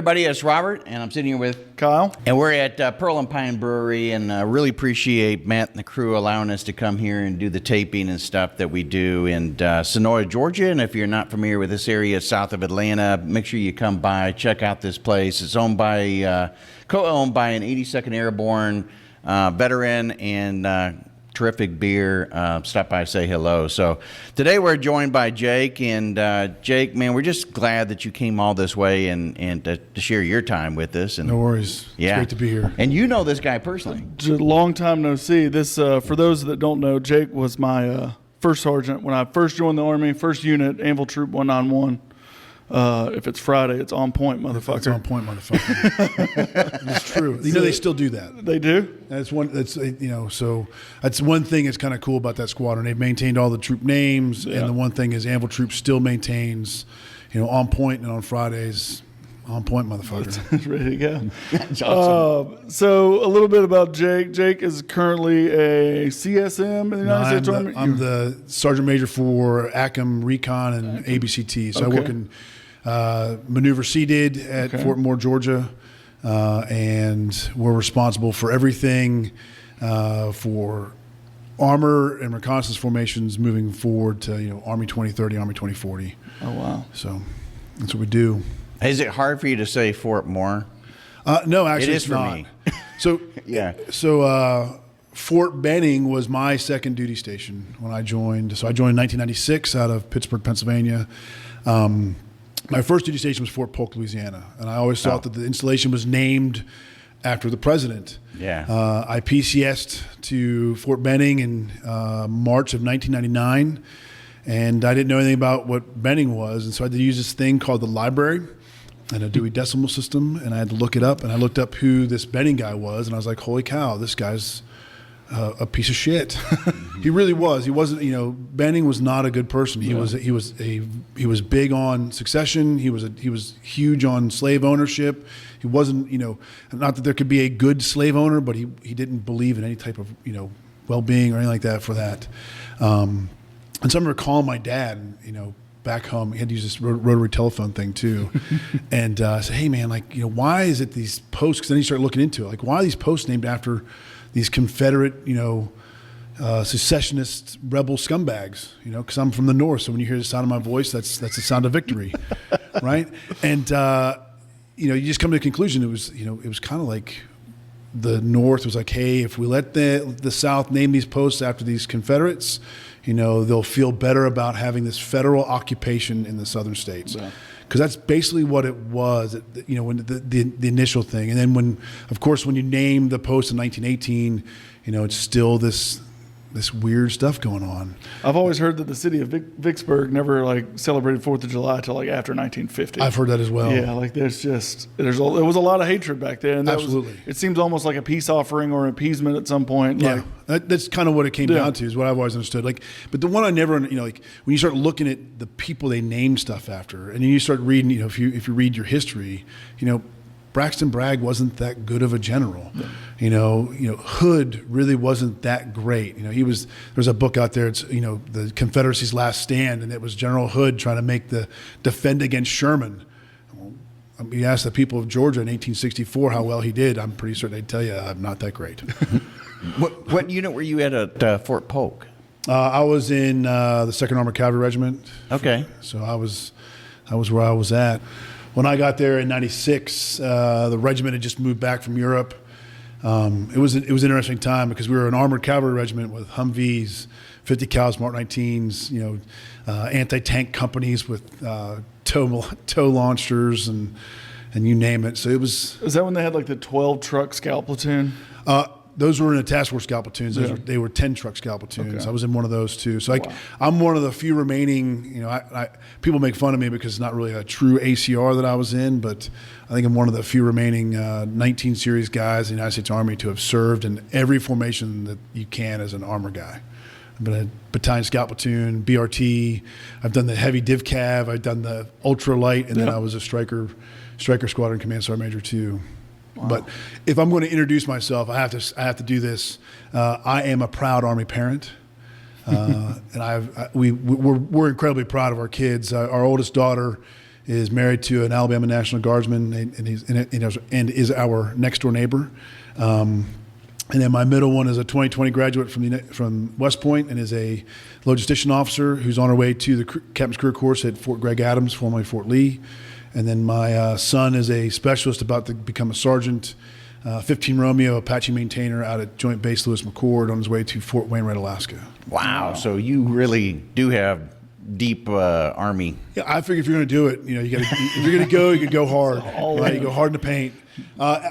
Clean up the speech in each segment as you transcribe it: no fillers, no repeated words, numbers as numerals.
everybody, it's Robert, and I'm sitting here with Kyle. And we're at Pearl and Pine Brewery, and really appreciate Matt and the crew allowing us to come here and do the taping and stuff that we do in Sonoia, Georgia. And if you're not familiar with this area south of Atlanta, make sure you come by, check out this place. It's owned by, co-owned by an 82nd Airborne veteran and terrific beer. Stop by, say hello. So today we're joined by Jake, and Jake, man, we're just glad that you came all this way and to share your time with us. And no worries. Yeah, it's great to be here. And you know this guy personally. Long time no see. This for those that don't know, Jake was my first sergeant when I first joined the Army, first unit, Anvil Troop 191. If it's Friday, it's on point, motherfucker. It's on point, motherfucker. It's true. You know, they still do that. They do? That's one. That's so that's one thing that's kind of cool about that squadron. They've maintained all the troop names, and the one thing is Anvil Troop still maintains, on point, and on Fridays, on point, motherfucker. It's ready to go. That's awesome. So a little bit about Jake. Jake is currently a CSM in the United States Army. I'm the sergeant major for ACM, Recon, and ABCT. So I work in Maneuver Seated at Fort Moore, Georgia, and we're responsible for everything for armor and reconnaissance formations moving forward to Army 2030, Army 2040. Oh wow! So that's what we do. Is it hard for you to say Fort Moore? No, actually, It is it's for not. me. So Yeah. So Fort Benning was my second duty station when I joined. So I joined in 1996 out of Pittsburgh, Pennsylvania. My first duty station was Fort Polk, Louisiana, and I always thought that the installation was named after the president. Yeah. I PCS'd to Fort Benning in March of 1999, and I didn't know anything about what Benning was, and so I had to use this thing called the library and a Dewey Decimal System, and I had to look it up, and I looked up who this Benning guy was, and I was like, holy cow, this guy's a piece of shit. He really was. He wasn't. Benning was not a good person. He was big on succession. He was huge on slave ownership. He wasn't. Not that there could be a good slave owner, but he didn't believe in any type of well-being or anything like that for that. And so I remember calling my dad. Back home, he had to use this rotary telephone thing too, and I said, "Hey man, why is it these posts?" Because then you start looking into it, why are these posts named after these Confederate, secessionist rebel scumbags, because I'm from the North. So when you hear the sound of my voice, that's the sound of victory, right? And, you just come to the conclusion, it was kind of like the North was like, hey, if we let the South name these posts after these Confederates, they'll feel better about having this federal occupation in the Southern states. Yeah. Because that's basically what it was, when the initial thing. And then when you name the post in 1918, it's still this weird stuff going on. I've always heard that the city of Vicksburg never celebrated 4th of July till after 1950. I've heard that as well. Yeah, there was a lot of hatred back then. And absolutely. It seems almost like a peace offering or appeasement at some point. Yeah, that's kind of what it came down to, is what I've always understood. But the one I never, when you start looking at the people they name stuff after, and then you start reading, if you read your history, Braxton Bragg wasn't that good of a general. Yeah. Hood really wasn't that great. There's a book out there. It's the Confederacy's Last Stand, and it was General Hood trying to make the defend against Sherman. You ask the people of Georgia in 1864 how well he did. I'm pretty certain they'd tell you I'm not that great. What unit were you at Fort Polk? I was in the 2nd Armored Cavalry Regiment. Okay. So that was where I was at. When I got there in '96, the regiment had just moved back from Europe. It was an interesting time because we were an armored cavalry regiment with Humvees, 50 cals, Mark 19s, anti-tank companies with tow launchers and you name it. So it was. Is that when they had the 12 truck scout platoon? Those were in the task force scout platoons. They were 10 truck scout platoons. Okay. I was in one of those too. So I'm one of the few remaining. People make fun of me because it's not really a true ACR that I was in, but I think I'm one of the few remaining 19 series guys in the United States Army to have served in every formation that you can as an armor guy. I've been a battalion scout platoon, BRT. I've done the heavy div cav. I've done the ultra light, and then I was a striker squadron command sergeant major too. Wow. But if I'm going to introduce myself, I have to do this. I am a proud Army parent, and we're incredibly proud of our kids. Our oldest daughter is married to an Alabama National Guardsman, and is our next door neighbor. And then my middle one is a 2020 graduate from West Point and is a logistician officer who's on her way to the Captain's Career Course at Fort Gregg Adams, formerly Fort Lee. And then my son is a specialist about to become a sergeant, 15 Romeo, Apache maintainer out at Joint Base Lewis McChord on his way to Fort Wainwright, Alaska. Wow. So you really do have deep Army. Yeah, I figure if you're going to do it, you got if you're going to go, you could go hard. Right? You go hard in the paint.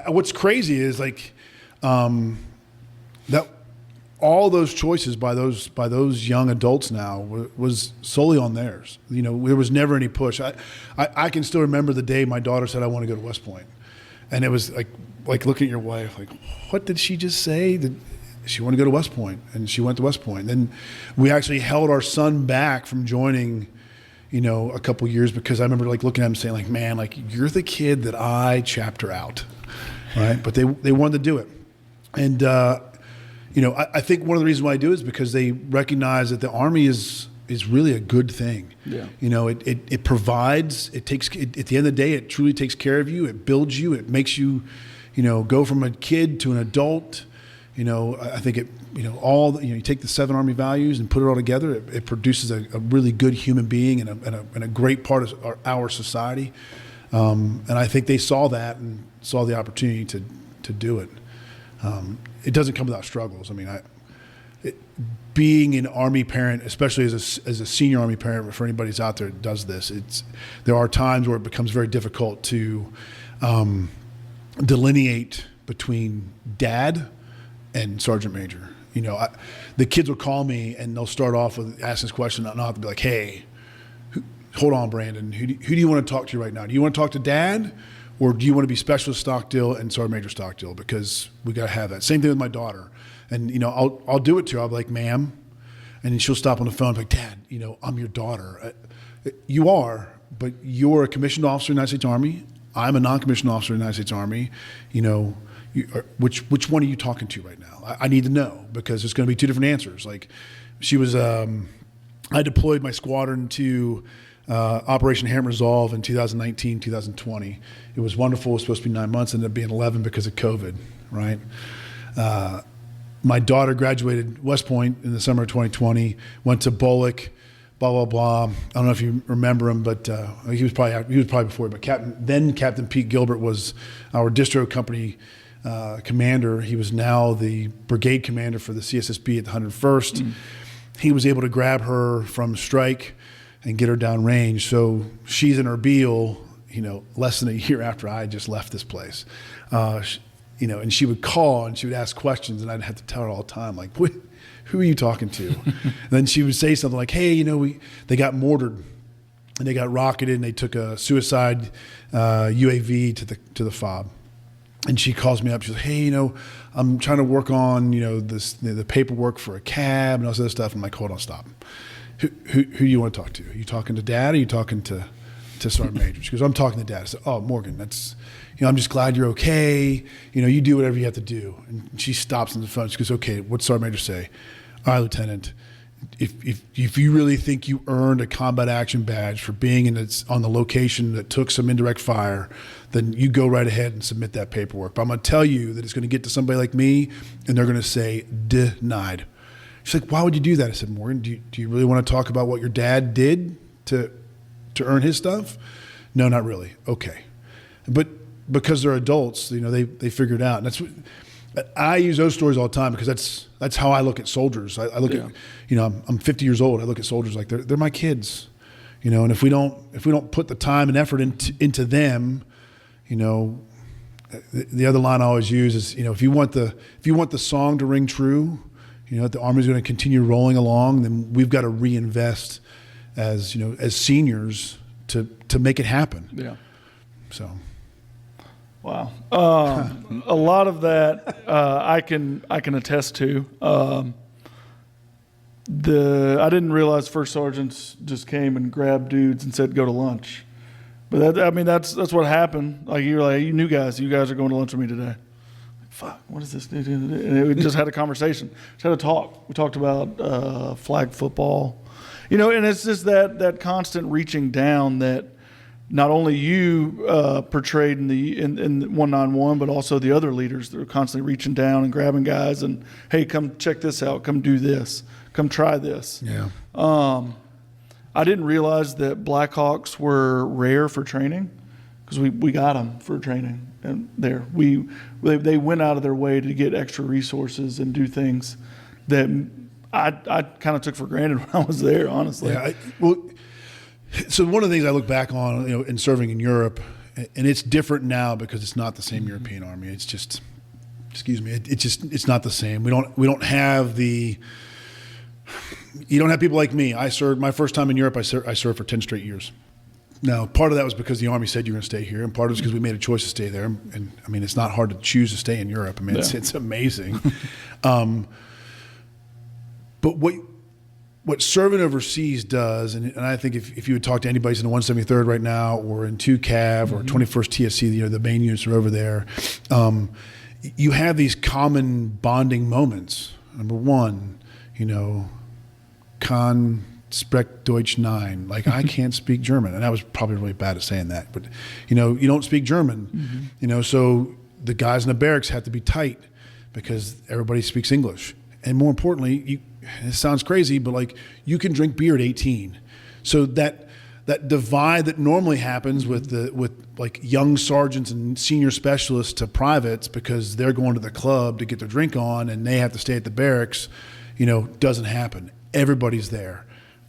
What's crazy is like that all those choices by those young adults now was solely on theirs. There was never any push. I can still remember the day my daughter said, I want to go to West Point. And it was like looking at your wife, like, what did she just say? Did she want to go to West Point? And she went to West Point. Then we actually held our son back from joining, a couple years, because I remember looking at him saying man, you're the kid that I chapter out, right? But they wanted to do it. And, I think one of the reasons why I do it is because they recognize that the Army is really a good thing. Yeah. It provides, at the end of the day, it truly takes care of you. It builds you. It makes you, go from a kid to an adult. I think you take the 7 Army values and put it all together. It produces a really good human being and a great part of our society. And I think they saw that and saw the opportunity to do it. It doesn't come without struggles. Being an Army parent, especially as a senior Army parent, for anybody who's out there that does this, there are times where it becomes very difficult to delineate between dad and sergeant major. The kids will call me and they'll start off with asking this question, and I'll have to be like, hey, hold on, Brandon, who do you want to talk to right now? Do you want to talk to dad? Or do you want to be Specialist Stockdill and Sergeant Major Stockdill? Because we got to have that. Same thing with my daughter. And, I'll do it to her. I'll be like, ma'am. And then she'll stop on the phone and be like, Dad, I'm your daughter. You are, but you're a commissioned officer in the United States Army. I'm a non-commissioned officer in the United States Army. Which one are you talking to right now? I need to know, because there's going to be 2 different answers. She was, I deployed my squadron to Operation Hammer Resolve in 2019, 2020. It was wonderful. It was supposed to be 9 months, ended up being 11 because of COVID, right? My daughter graduated West Point in the summer of 2020, went to Bullock, blah, blah, blah. I don't know if you remember him, but he was probably before. But Captain Pete Gilbert was our distro company commander. He was now the brigade commander for the CSSB at the 101st. Mm. He was able to grab her from strike and get her down range. So she's in Erbil, less than a year after I just left this place. And she would call and she would ask questions, and I'd have to tell her all the time, like, who are you talking to? Then she would say something like, hey, they got mortared and they got rocketed and they took a suicide UAV to the FOB. And she calls me up. She goes, hey, I'm trying to work on, the paperwork for a cab and all this other stuff. I'm like, hold on, stop. Who do you want to talk to? Are you talking to Dad, or are you talking to Sergeant Major? She goes, I'm talking to Dad. I said, oh, Morgan, that's, I'm just glad you're okay. You do whatever you have to do. And she stops on the phone. She goes, okay, what's Sergeant Major say? All right, Lieutenant, if you really think you earned a combat action badge for being on the location that took some indirect fire, then you go right ahead and submit that paperwork. But I'm going to tell you that it's going to get to somebody like me, and they're going to say, denied. She's like, why would you do that? I said, Morgan, do you really want to talk about what your dad did to earn his stuff? No, not really. Okay. But because they're adults, they figure it out. And I use those stories all the time, because that's how I look at soldiers. I look at, I'm 50 years old. I look at soldiers like they're my kids, and if we don't put the time and effort into them, the other line I always use is, if you want the song to ring true, the Army's going to continue rolling along, then we've got to reinvest as seniors to make it happen. Yeah. So. Wow. A lot of that I can attest to. I didn't realize first sergeants just came and grabbed dudes and said, go to lunch. But that's what happened. Like, you knew guys, you guys are going to lunch with me today. Fuck, what is this? And we just had a conversation. Just had a talk. We talked about flag football. And it's just that constant reaching down that not only you portrayed in the in 191, but also the other leaders that are constantly reaching down and grabbing guys and, hey, come check this out, come do this, come try this. Yeah. I didn't realize that Blackhawks were rare for training, because we got them for training, and they went out of their way to get extra resources and do things that I kind of took for granted when I was there, honestly. Yeah. So one of the things I look back on, in serving in Europe, and it's different now because it's not the same European Army. It's just, it's not the same. We don't have you don't have people like me. I served my first time in Europe. I served for 10 straight years. Now, part of that was because the Army said you're going to stay here, and part of it was because we made a choice to stay there. And I mean, it's not hard to choose to stay in Europe. I mean, it's amazing. But what serving overseas does, and I think if you would talk to anybody in the 173rd right now, or in 2 Cav or 21st TSC, the main units are over there, you have these common bonding moments. Number one, Kann spricht Deutsch 9. Like, I can't speak German. And I was probably really bad at saying that. But, you don't speak German. So the guys in the barracks have to be tight because everybody speaks English. And more importantly, it sounds crazy, but like, you can drink beer at 18. So that divide that normally happens with like young sergeants and senior specialists to privates because they're going to the club to get their drink on and they have to stay at the barracks, doesn't happen. Everybody's there.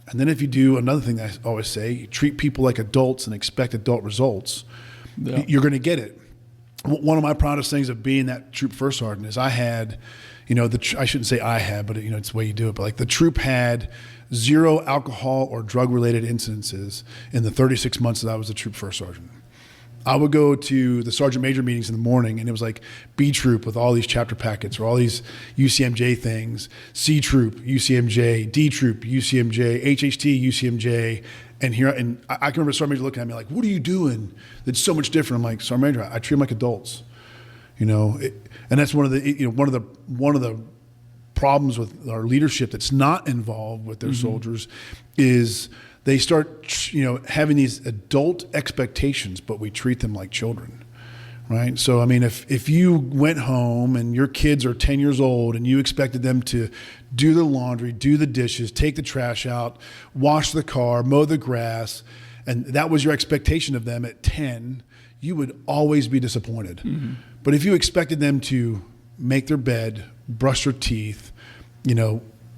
And then if you do another thing that I always say, you treat people like adults and expect adult results, you're going to get it. One of my proudest things of being that troop first sergeant is I had, I shouldn't say I had, but it's the way you do it. But like, the troop had 0 alcohol or drug related incidences in the 36 months that I was a troop first sergeant. I would go to the sergeant major meetings in the morning, and it was like B troop with all these chapter packets or all these UCMJ things, C troop, UCMJ, D troop, UCMJ, HHT, UCMJ. And I can remember Sergeant Major looking at me like, "What are you doing that's so much different?" I'm like, "Sergeant Major, I treat them like adults." And that's one of the problems with our leadership that's not involved with their soldiers is they start, having these adult expectations, but we treat them like children, right? So, I mean, if you went home and your kids are 10 years old and you expected them to do the laundry, do the dishes, take the trash out, wash the car, mow the grass, and that was your expectation of them at 10, you would always be disappointed. But if you expected them to make their bed, brush their teeth,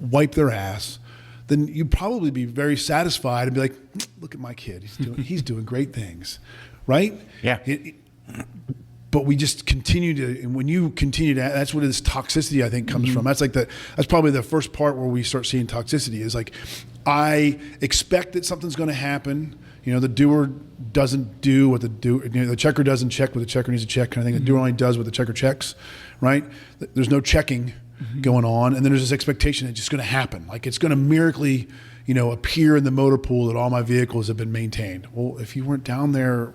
wipe their ass, then you'd probably be very satisfied and be like, "Look at my kid. He's doing great things." Right? Yeah. But we just continue to, and when you continue to, that's where this toxicity, I think, comes from. That's probably the first part where we start seeing toxicity is like, I expect that something's going to happen. The doer doesn't do what the checker doesn't check what the checker needs to check, kind of thing. The doer only does what the checker checks, right? There's no checking going on, and then there's this expectation that it's just going to happen. Like, it's going to miraculously, appear in the motor pool that all my vehicles have been maintained. Well, if you weren't down there,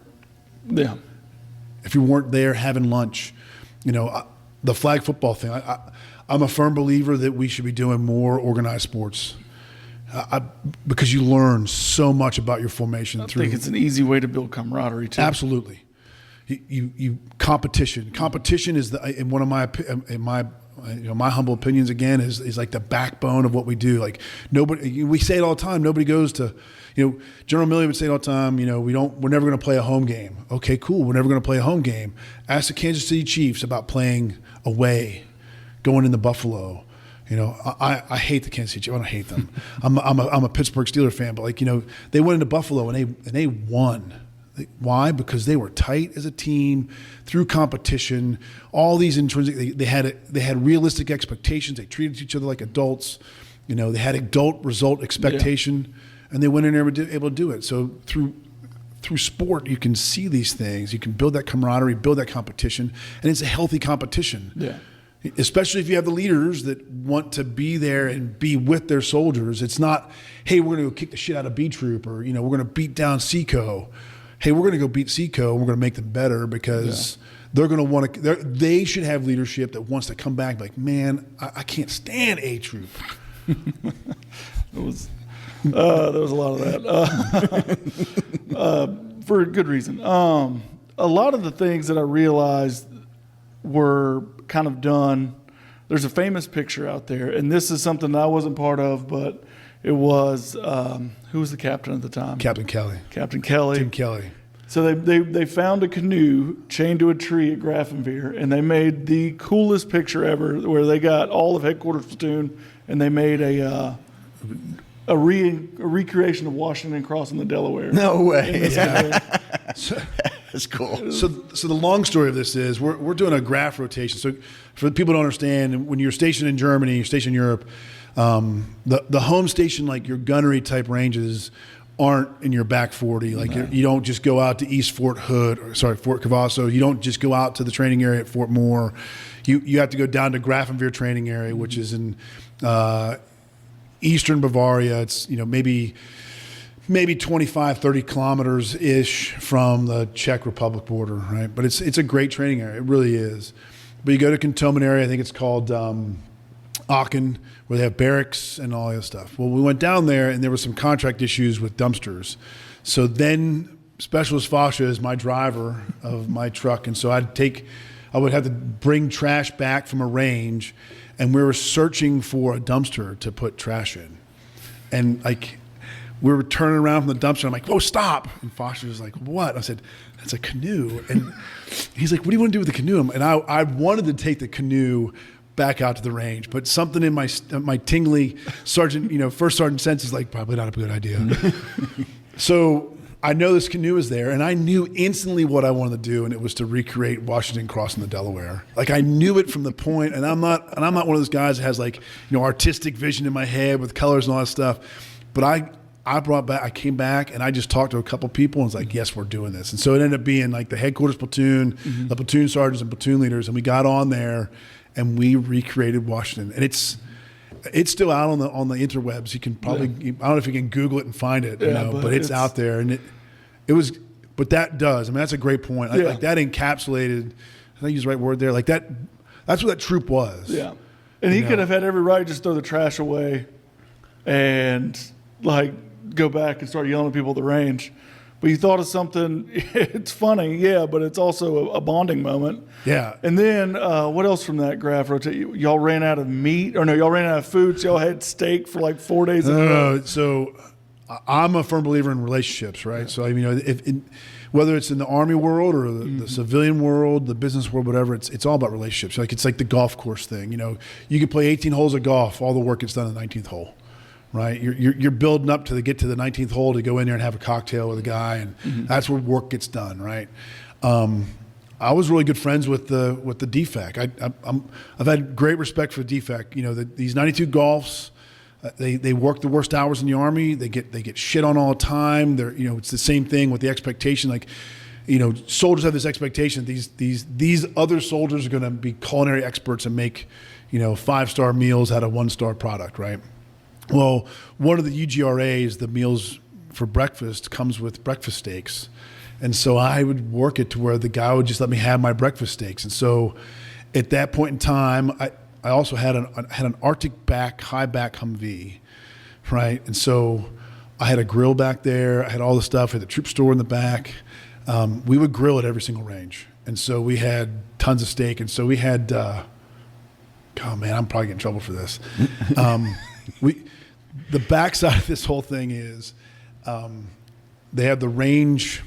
if you weren't there having lunch, the flag football thing, I'm a firm believer that we should be doing more organized sports. Because you learn so much about your formation. I think it's an easy way to build camaraderie too. Absolutely. You competition is in one of my humble opinions, again, is like the backbone of what we do. Like, we say it all the time. Nobody goes to, General Milley would say it all the time. We're never going to play a home game. Okay, cool. We're never going to play a home game. Ask the Kansas City Chiefs about playing away, going into Buffalo. I hate the Kansas City Chiefs. I don't hate them. I'm a Pittsburgh Steelers fan, but they went into Buffalo and they won. Why? Because they were tight as a team through competition. All these intrinsic, they had realistic expectations. They treated each other like adults. They had adult result expectation, and they went in there and were able to do it. So through sport, you can see these things. You can build that camaraderie, build that competition, and it's a healthy competition. Yeah. Especially if you have the leaders that want to be there and be with their soldiers. It's not, hey, we're going to go kick the shit out of B Troop, or we're going to beat down Seco. Hey, we're going to go beat Seco and we're going to make them better because they're going to want to. They should have leadership that wants to come back like, man, I can't stand A Troop. There was a lot of that. for a good reason. A lot of the things that I realized were kind of done. There's a famous picture out there, and this is something that I wasn't part of, but it was, who was the captain at the time? Captain Kelly. Captain Kelly. Tim Kelly. So they found a canoe chained to a tree at Grafenwehr, and they made the coolest picture ever, where they got all of headquarters platoon, and they made a recreation of Washington crossing the Delaware. No way. So, That's cool. So the long story of this is we're doing a graph rotation. So for the people who don't understand, when you're stationed in Germany, you're stationed in Europe, the home station, like your gunnery type ranges, aren't in your back 40. Like you don't just go out to East Fort Cavasso. You don't just go out to the training area at Fort Moore. You have to go down to Grafenwehr training area, which is in eastern Bavaria. It's maybe 25, 30 kilometers ish from the Czech Republic border, right? But it's a great training area. It really is. But you go to cantonment area, I think it's called Aachen, where they have barracks and all that stuff. Well, we went down there, and there were some contract issues with dumpsters. So then Specialist Fascia is my driver of my truck, and so I would have to bring trash back from a range, and we were searching for a dumpster to put trash in. And we were turning around from the dumpster. I'm like, whoa, stop. And Foster was like, what? I said, that's a canoe. And he's like, what do you want to do with the canoe? And I wanted to take the canoe back out to the range, but something in my tingly sergeant, first sergeant sense is like, probably not a good idea. So I know this canoe is there, and I knew instantly what I wanted to do, and it was to recreate Washington crossing the Delaware. Like, I knew it from the point, and I'm not one of those guys that has artistic vision in my head with colors and all that stuff. But I came back and I just talked to a couple people and was like, yes, we're doing this. And so it ended up being like the headquarters platoon, the platoon sergeants and platoon leaders. And we got on there and we recreated Washington. And it's still out on the interwebs. You can probably, I don't know if you can Google it and find it, but it's out there. And it was, but that does, that's a great point. Like that encapsulated, I think you used the right word there. Like that's what that troop was. Yeah. And he could have had every right to just throw the trash away and go back and start yelling at people at the range. But you thought of something, it's funny, yeah, but it's also a bonding moment. Yeah. And then what else from that graph rotation? Y'all ran out of meat, or no, y'all ran out of food, so y'all had steak for like 4 days in a row. So I'm a firm believer in relationships, right? Yeah. So, whether it's in the Army world or the civilian world, the business world, whatever, it's all about relationships. It's like the golf course thing. You could play 18 holes of golf, all the work gets done in the 19th hole. Right, you're building up to get to the 19th hole to go in there and have a cocktail with a guy, and that's where work gets done. Right. I was really good friends with the DFAC. I've had great respect for the DFAC. These 92 Golfs, they work the worst hours in the Army. They get shit on all the time. It's the same thing with the expectation. Soldiers have this expectation. These other soldiers are going to be culinary experts and make 5-star meals out of 1-star product. Right. Well, one of the UGRAs, the meals for breakfast, comes with breakfast steaks. And so I would work it to where the guy would just let me have my breakfast steaks. And so at that point in time, I also had an Arctic back, high back Humvee, right? And so I had a grill back there. I had all the stuff. I had the troop store in the back. We would grill at every single range. And so we had tons of steak. And so we had, oh man, I'm probably getting in trouble for this. The backside of this whole thing is they have the range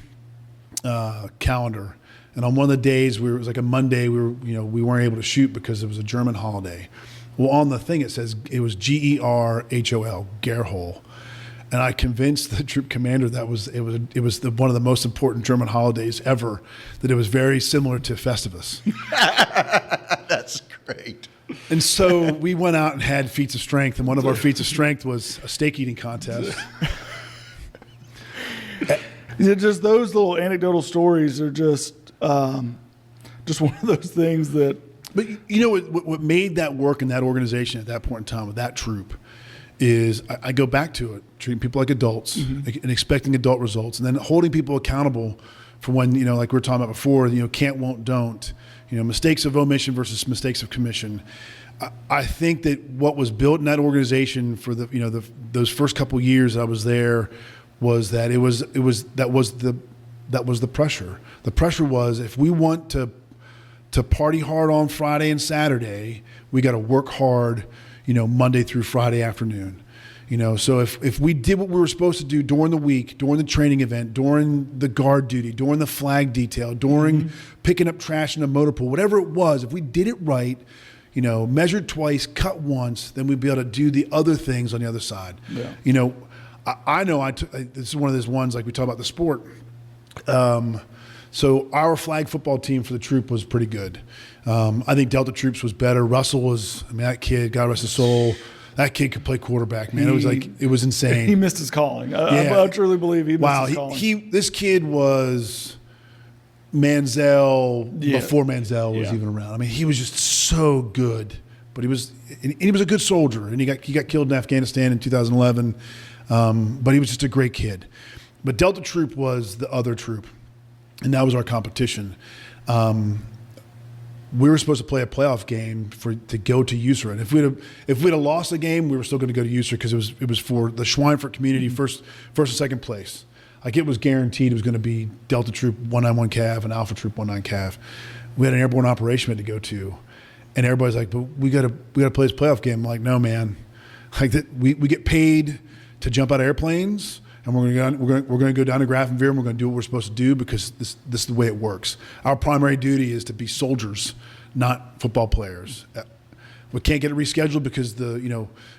calendar, and on one of the days it was like a Monday, we weren't able to shoot because it was a German holiday. Well, on the thing it says it was GERHOL, Gerhol, and I convinced the troop commander that it was one of the most important German holidays ever, that it was very similar to Festivus. That's great. And so we went out and had feats of strength, and one of our feats of strength was a steak eating contest. Just those little anecdotal stories are just one of those things that. But what made that work in that organization at that point in time with that troop is I go back to it, treating people like adults and expecting adult results, and then holding people accountable for when, like we were talking about before, can't, won't, don't. Mistakes of omission versus mistakes of commission. I think that what was built in that organization for those first couple of years I was there was that it was the that was the pressure. The pressure was, if we want to party hard on Friday and Saturday, we got to work hard, Monday through Friday afternoon. So if we did what we were supposed to do during the week, during the training event, during the guard duty, during the flag detail, during picking up trash in a motor pool, whatever it was, if we did it right, measured twice, cut once, then we'd be able to do the other things on the other side. Yeah. I know this is one of those ones, like we talk about the sport. So our flag football team for the troop was pretty good. I think Delta Troops was better. Russell was, that kid, God rest his soul, that kid could play quarterback, man. It was insane. He missed his calling. I truly believe he missed his calling. This kid was Manziel before Manziel was even around. I mean, he was just so good. But he was a good soldier, and he got killed in Afghanistan in 2011. But he was just a great kid. But Delta Troop was the other troop, and that was our competition. We were supposed to play a playoff game to go to USER, and if we'd have lost the game, we were still going to go to USER because it was for the Schweinfurt community, first and second place. Like, it was guaranteed it was going to be Delta Troop 191 Cav and Alpha Troop 19 Cav. We had an airborne operation we had to go to, and everybody's like, "But we got to play this playoff game." I'm like, "No, man. Like, that we get paid to jump out of airplanes, and we're going to go down to Grafenwehr, and we're going to do what we're supposed to do because this is the way it works. Our primary duty is to be soldiers, not football players." We can't get it rescheduled because the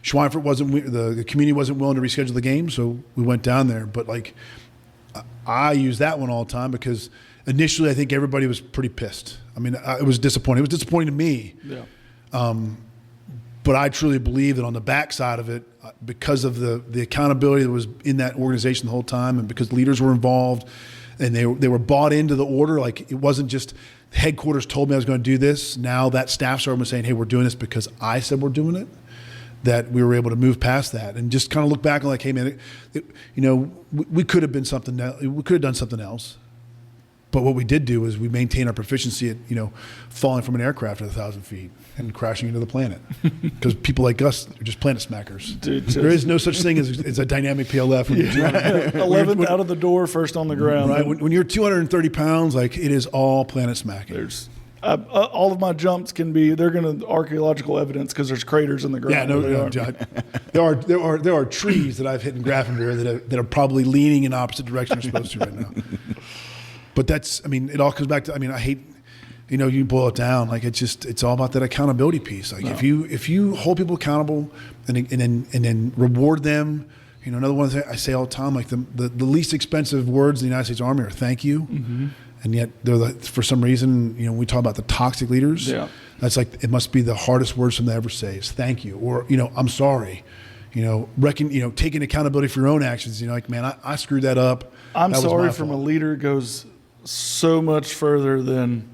Schweinfurt the community wasn't willing to reschedule the game, so we went down there. But like, I use that one all the time because initially I think everybody was pretty pissed. I mean, it was disappointing. It was disappointing to me. Yeah. But I truly believe that on the backside of it, because of the accountability that was in that organization the whole time, and because leaders were involved and they were bought into the order, like, it wasn't just headquarters told me I was going to do this. Now that staff sergeant was saying, "Hey, we're doing this because I said we're doing it," that we were able to move past that and just kind of look back and like, "Hey, man, we could have been something else. We could have done something else." But what we did do is we maintained our proficiency at, falling from an aircraft at 1,000 feet and crashing into the planet. Because people like us are just planet smackers. Dude, there is no such thing as a dynamic PLF. 11th out of the door, first on the ground. Right. When you're 230 pounds, like, it is all planet smacking. All of my jumps they're going to archaeological evidence because there's craters in the ground. There are trees that I've hit in Grafenwehr that are probably leaning in opposite direction they're supposed to right now. But it all comes back to, I hate, you boil it down, like, it's all about that accountability piece. Like, if you hold people accountable and then reward them, another one I say all the time, like, the least expensive words in the United States Army are thank you. Mm-hmm. And yet for some reason, we talk about the toxic leaders. Yeah. That's like, it must be the hardest words for them to ever say is thank you, or, I'm sorry. Taking accountability for your own actions. Like, man, I screwed that up. I'm sorry from a leader goes so much further than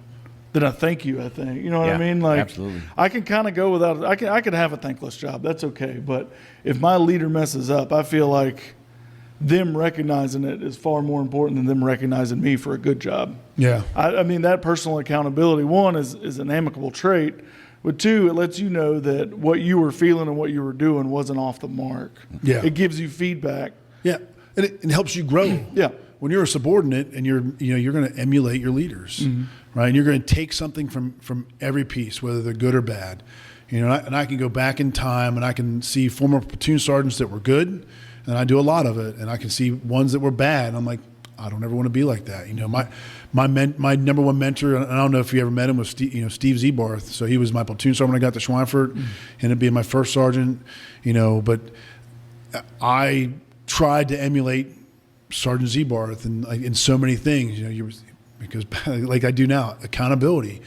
a thank you, I think. You know what I mean? Like, absolutely. I can kind of go without it. I can have a thankless job. That's okay. But if my leader messes up, I feel like them recognizing it is far more important than them recognizing me for a good job. Yeah. That personal accountability, one, is an amicable trait. But two, it lets you know that what you were feeling and what you were doing wasn't off the mark. Yeah. It gives you feedback. Yeah. And it helps you grow. Yeah. When you're a subordinate and you're going to emulate your leaders, right? And you're going to take something from every piece, whether they're good or bad. And I can go back in time and I can see former platoon sergeants that were good, and I do a lot of it, and I can see ones that were bad. And I'm like, I don't ever want to be like that. My number one mentor, and I don't know if you ever met him, was Steve Zebarth. So he was my platoon sergeant when I got to Schweinfurt, ended up being my first sergeant. But I tried to emulate Sergeant Zebarth in so many things, because like I do now, accountability.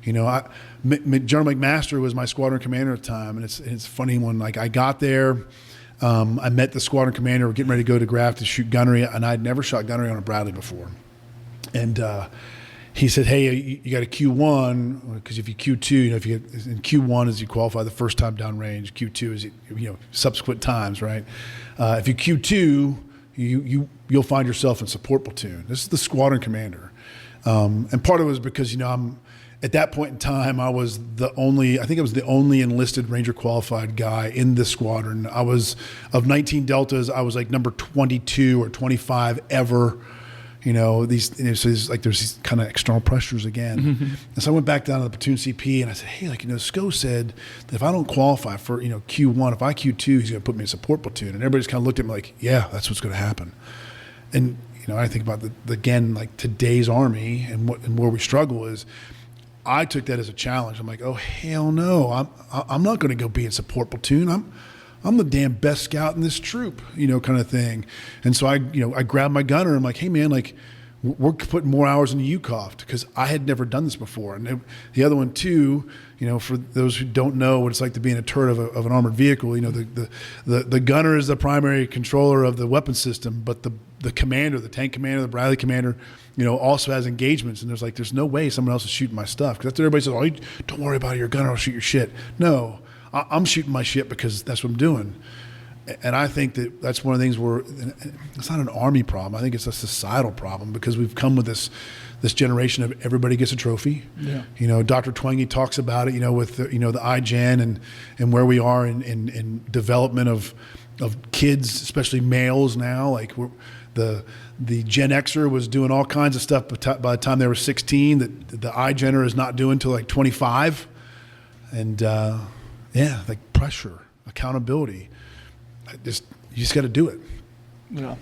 General McMaster was my squadron commander at the time, and it's funny when, like, I got there, I met the squadron commander. We're getting ready to go to Graf to shoot gunnery, and I'd never shot gunnery on a Bradley before, and he said, "Hey, you got a Q1 because if you Q2, if you get in Q1 is you qualify the first time downrange. Q2 is subsequent times, right? If you Q2." You'll find yourself in support platoon. This is the squadron commander. And part of it was because, I'm at that point in time, I was the only enlisted Ranger qualified guy in the squadron. I was, of 19 Deltas, I was like number 22 or 25 ever, So there's these kind of external pressures again. And so I went back down to the platoon CP and I said, hey, SCO said that if I don't qualify for, Q1, if I Q2, he's going to put me in support platoon. And everybody's kind of looked at me like, yeah, that's what's going to happen. And, I think about today's Army and where we struggle is, I took that as a challenge. I'm like, oh, hell no, I'm not going to go be in support platoon. I'm the damn best scout in this troop, kind of thing. And so I grabbed my gunner. I'm like, hey man, we're putting more hours into UCOFT because I had never done this before. And the other one too, for those who don't know what it's like to be in a turret of an armored vehicle, the gunner is the primary controller of the weapon system, but the commander, the tank commander, the Bradley commander, also has engagements. And there's no way someone else is shooting my stuff. Because that's what everybody says, oh, don't worry about it, your gunner will shoot your shit. No, I'm shooting my shit because that's what I'm doing. And I think that's one of the things where it's not an Army problem. I think it's a societal problem because we've come with this generation of everybody gets a trophy. Yeah. Dr. Twangy talks about it, with the iGen and where we are in development of kids, especially males now. Like the Gen Xer was doing all kinds of stuff by the time they were 16 that the iGener is not doing till like 25. And pressure, accountability. You just got to do it. Yeah,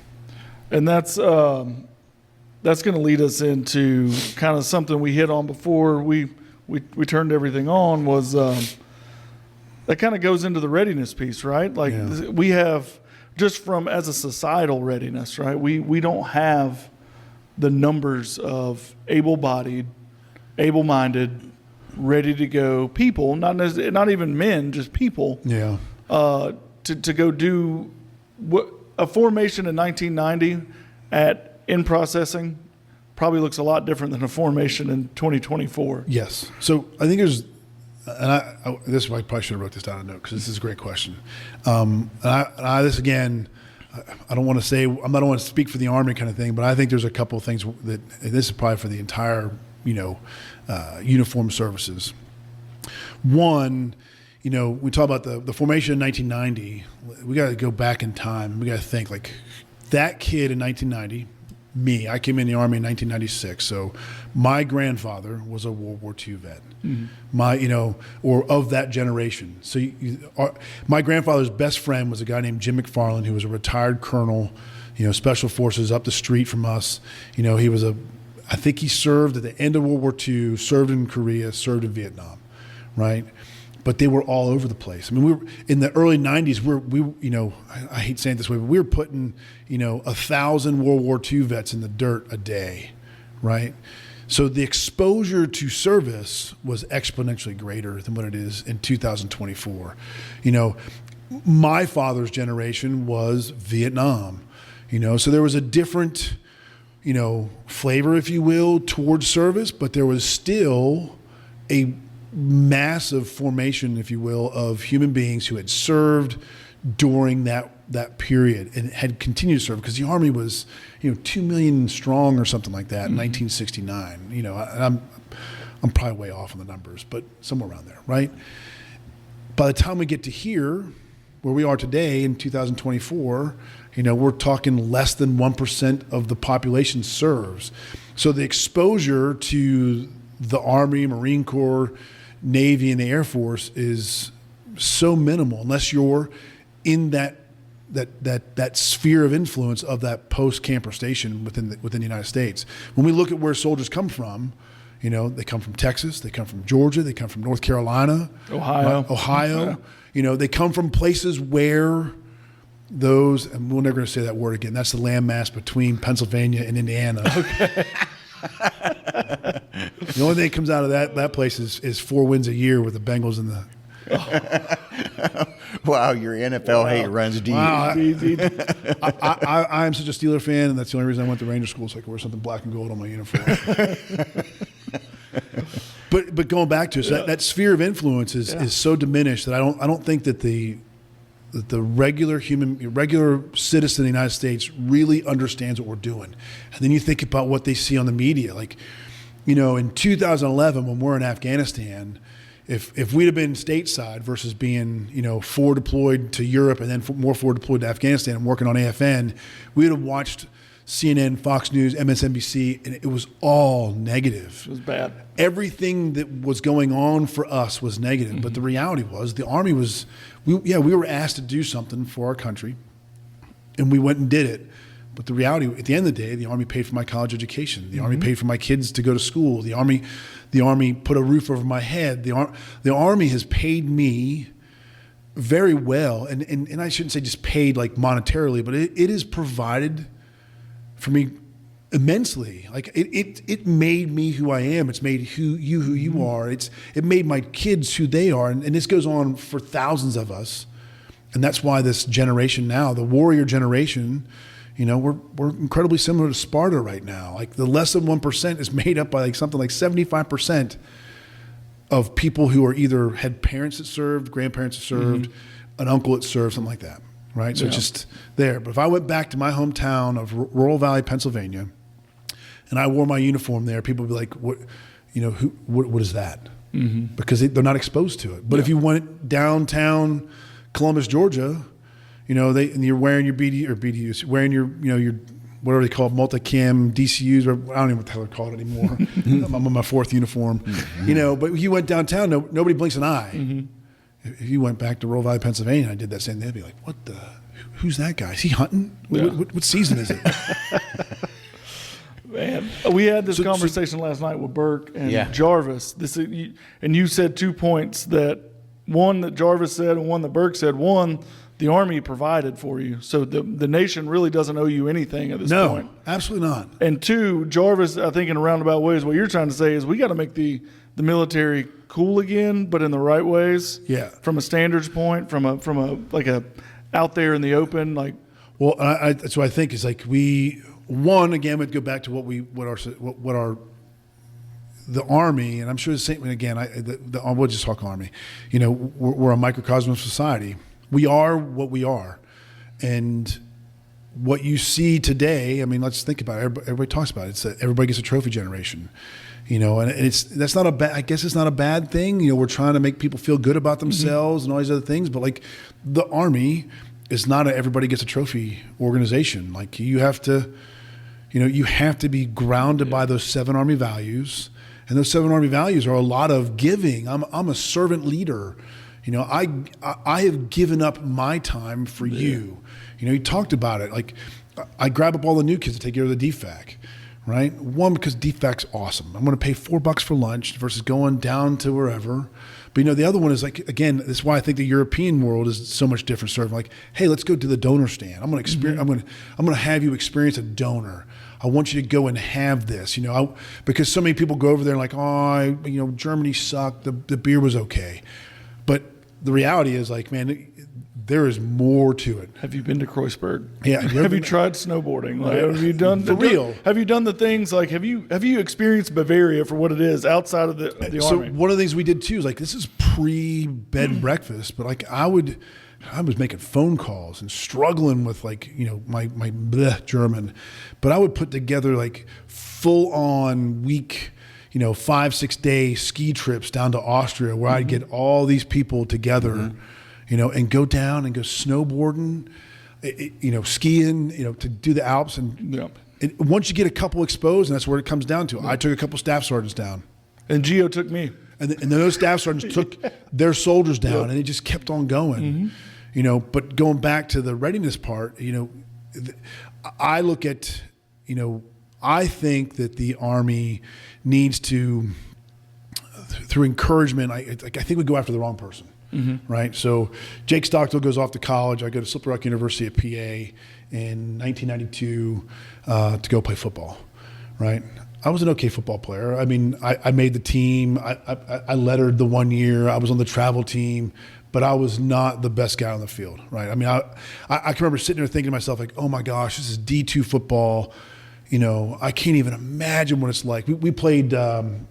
and that's going to lead us into kind of something we hit on before we turned everything on was that kind of goes into the readiness piece, right? We have just from as a societal readiness, right? We don't have the numbers of able-bodied, able-minded, ready to go people, not even men, just people. Yeah. To go do what a formation in 1990 in processing probably looks a lot different than a formation in 2024. Yes. So I think there's, and I probably should have wrote this down in a note because this is a great question. This again, I don't want to say, I don't want to speak for the Army kind of thing, but I think there's a couple of things that, and this is probably for the entire, uniformed services. One, we talk about the formation in 1990. We got to go back in time. We got to think like that kid in 1990. I came in the Army in 1996. So my grandfather was a World War II vet. Mm-hmm. Or of that generation. So my grandfather's best friend was a guy named Jim McFarland, who was a retired colonel, Special Forces up the street from us. He was I think he served at the end of World War II, served in Korea, served in Vietnam, right? But they were all over the place. I mean, we were in the early 90s. I hate saying it this way, but we were putting, 1,000 World War II vets in the dirt a day, right? So the exposure to service was exponentially greater than what it is in 2024. My father's generation was Vietnam, so there was a different, flavor, if you will, towards service, but there was still a massive formation, if you will, of human beings who had served during that period and had continued to serve because the Army was, 2 million strong or something like that in 1969. I'm probably way off on the numbers, but somewhere around there, right? By the time we get to here, where we are today in 2024, we're talking less than 1% of the population serves. So the exposure to the Army, Marine Corps, Navy, and the Air Force is so minimal unless you're in that sphere of influence of that post-camper station within the United States. When we look at where soldiers come from, they come from Texas, they come from Georgia, they come from North Carolina, Ohio. They come from places where those, and we're never going to say that word again, that's the landmass between Pennsylvania and Indiana. Okay. The only thing that comes out of that place is 4 wins a year with the Bengals and the. Wow, your NFL hate runs deep. Wow, I am such a Steeler fan, and that's the only reason I went to Ranger School, so I could wear something black and gold on my uniform. But going back to it, so that sphere of influence is so diminished that I don't think that the regular citizen of the United States really understands what we're doing. And then you think about what they see on the media. Like, in 2011, when we're in Afghanistan, if we'd have been stateside versus being, forward deployed to Europe and then more forward deployed to Afghanistan and working on AFN, we'd have watched CNN, Fox News, MSNBC, and it was all negative. It was bad. Everything that was going on for us was negative. But the reality was the Army was, we were asked to do something for our country, and we went and did it. But the reality, at the end of the day, the Army paid for my college education. The Army paid for my kids to go to school. The Army put a roof over my head. The Army has paid me very well, and I shouldn't say just paid like monetarily, but it has provided for me immensely. Like it made me who I am. It's made who you are. It made my kids who they are, and this goes on for thousands of us. And that's why this generation now, the warrior generation, we're incredibly similar to Sparta right now. Like the less than 1% is made up by like something like 75% of people who are either had parents that served, grandparents that served, an uncle that served, something like that, right? So it's just there. But if I went back to my hometown of Rural Valley, Pennsylvania, and I wore my uniform there, people would be like, "What? What is that?" Because they're not exposed to it. But if you went downtown Columbus, Georgia, and you're wearing your BDUs, wearing your whatever they call it, multicam DCUs, or I don't even know what the hell they're called anymore. I'm on my fourth uniform, But if you went downtown, nobody blinks an eye. If you went back to Rural Valley, Pennsylvania, and I did that same thing, they'd be like, "What the? Who's that guy? Is he hunting? What season is it?" Man, we had this conversation last night with Burke and Jarvis. And you said 2 points one that Jarvis said and one that Burke said. One, the Army provided for you. So the nation really doesn't owe you anything at this point. No, absolutely not. And two, Jarvis, I think in a roundabout ways, what you're trying to say is we got to make the military cool again, but in the right ways. Yeah. From a standards point, from a like a out there in the open, like. Well, that's what I think is like again, we'd go back to the Army, and I'm sure the same. Again, we'll just talk Army. We're a microcosm of society. We are what we are, and what you see today. I mean, let's think about it. Everybody talks about it. It's everybody gets a trophy generation, and that's not a bad. I guess it's not a bad thing. We're trying to make people feel good about themselves and all these other things. But like the Army is not a everybody gets a trophy organization. Like you have to be grounded by those 7 Army values. And those 7 Army values are a lot of giving. I'm a servant leader. I have given up my time for you. You talked about it. Like I grab up all the new kids to take care of the DFAC, right? One, because DFAC's awesome. I'm going to pay $4 for lunch versus going down to wherever. But the other one is like, again, this is why I think the European world is so much different. Serving like, hey, let's go to the donor stand. I'm going to experience. I'm going to have you experience a donor. I want you to go and have this, because so many people go over there and like, oh, Germany sucked. The beer was okay. But the reality is like, man, there is more to it. Have you been to Kreuzberg? Yeah. Have you tried snowboarding? Like, have you done for real? Have you done the things like have you experienced Bavaria for what it is outside of the Army? So one of the things we did too is like this is pre-bed and breakfast, but like I was making phone calls and struggling with like my German, but I would put together like full on week 5-6 day ski trips down to Austria where I'd get all these people together. And go down and go snowboarding, skiing, to do the Alps. And once you get a couple exposed, and that's where it comes down to. I took a couple staff sergeants down. And Geo took me. And then those staff sergeants took their soldiers down, and it just kept on going. But going back to the readiness part, I look at, I think that the Army needs to, through encouragement, I think we go after the wrong person. Right. So Jake Stockdill goes off to college. I go to Slippery Rock University at PA in 1992 to go play football. Right. I was an okay football player. I mean, I made the team. I lettered the 1 year. I was on the travel team, but I was not the best guy on the field. Right. I mean, I can remember sitting there thinking to myself, like, oh my gosh, this is D2 football. I can't even imagine what it's like. We played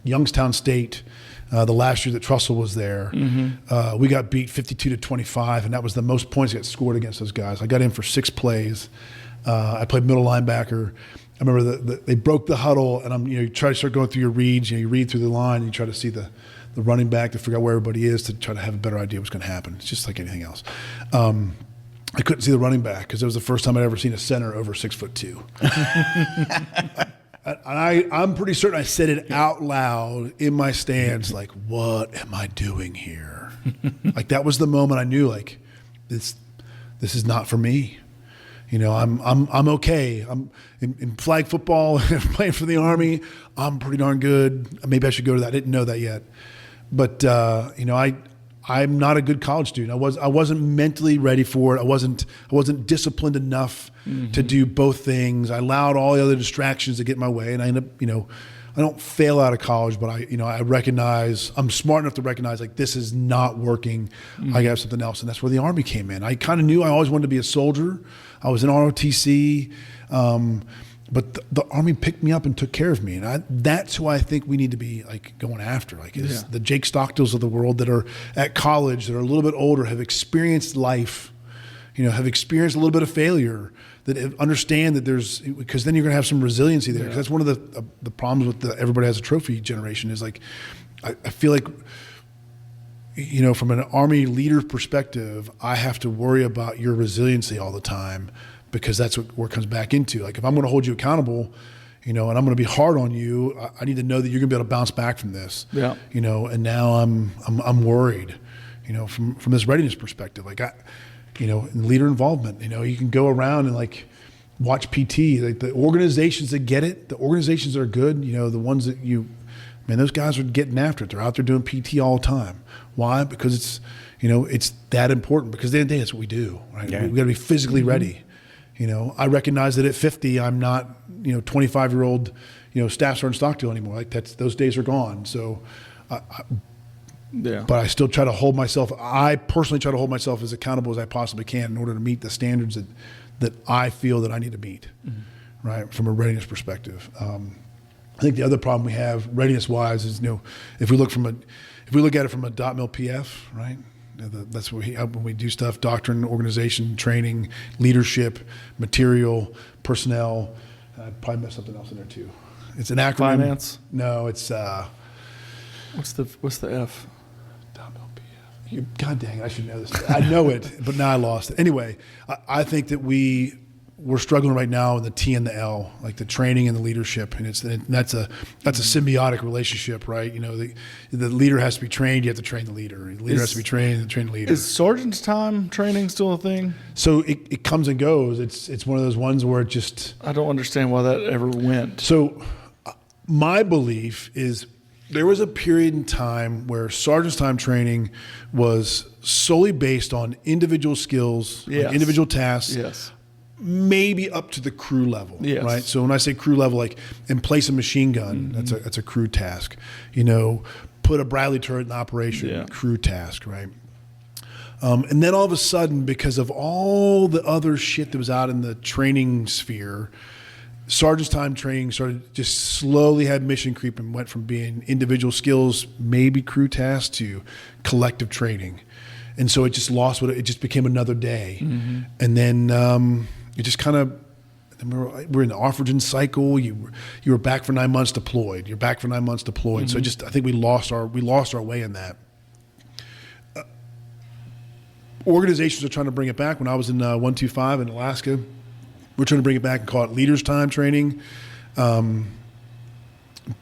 Youngstown State the last year that Trussell was there. We got beat 52-25, and that was the most points that got scored against those guys. I got in for 6 plays. I played middle linebacker. I remember they broke the huddle, and you try to start going through your reads. You read through the line, and you try to see the running back to figure out where everybody is to try to have a better idea what's going to happen. It's just like anything else. I couldn't see the running back because it was the first time I'd ever seen a center over 6'2". I'm pretty certain I said it out loud in my stands, like, what am I doing here? Like, that was the moment I knew, like, this is not for me. You know, I'm okay. I'm in flag football, playing for the Army. I'm pretty darn good. Maybe I should go to that. I didn't know that yet. But, you know, I'm not a good college student. I wasn't mentally ready for it. I wasn't disciplined enough to do both things. I allowed all the other distractions to get in my way, and I ended up, you know, I don't fail out of college, but I recognize, I'm smart enough to recognize, like, this is not working. I got something else, and that's where the Army came in. I kind of knew I always wanted to be a soldier. I was in ROTC, but the Army picked me up and took care of me, and that's who I think we need to be, like, going after. Like, is the Jake Stockdills of the world that are at college, that are a little bit older, have experienced life, you know, have experienced a little bit of failure, that understand that there's, because then you're going to have some resiliency there. Because that's one of the problems with the everybody has a trophy generation is, like, I feel like, you know, from an Army leader perspective, I have to worry about your resiliency all the time, because that's where it comes back into. Like, if I'm going to hold you accountable, you know, and I'm going to be hard on you, I need to know that you're going to be able to bounce back from this. Yeah. You know, and now I'm worried, you know, from this readiness perspective. Like, you know, in leader involvement, you know, you can go around and, like, watch PT, like, the organizations that get it, the organizations that are good, you know, the ones that those guys are getting after it. They're out there doing PT all the time. Why? Because it's, you know, it's that important, because at the end of the day, that's what we do, right? Yeah. We've got to be physically ready. You know, I recognize that at 50, I'm not, you know, 25-year-old, you know, Staff Sergeant Stockdill anymore. Like, those days are gone. So, but I still try to hold myself. I personally try to hold myself as accountable as I possibly can in order to meet the standards that I feel that I need to meet, right, from a readiness perspective. I think the other problem we have, readiness-wise, is, you know, if we look at it from a .mil PF, right? That's what when we do stuff: doctrine, organization, training, leadership, material, personnel. I probably messed something else in there too. It's an acronym. Finance? No, it's what's the F? God dang it, I should know this. I know it, but now I lost it. Anyway, I think that we're struggling right now in the T and the L, like the training and the leadership, and that's a symbiotic relationship, right? You know, the leader has to be trained. You have to train the leader. The leader has to be trained. And train the leader. Is sergeant's time training still a thing? So it comes and goes. It's one of those ones where it just. I don't understand why that ever went. So my belief is, there was a period in time where sergeant's time training was solely based on individual skills, like individual tasks, maybe up to the crew level, right? So when I say crew level, like, in place a machine gun, that's a crew task. You know, put a Bradley turret in operation, crew task, right? And then all of a sudden, because of all the other shit that was out in the training sphere, sergeant's time training started just slowly had mission creep and went from being individual skills, maybe crew tasks, to collective training. And so it just lost it just became another day. And then it just kind of, we're in the orphan cycle. You were back for 9 months deployed. You're back for 9 months deployed. So I think we lost our way in that. Organizations are trying to bring it back. When I was in 125 in Alaska, we're trying to bring it back and call it leaders time training. But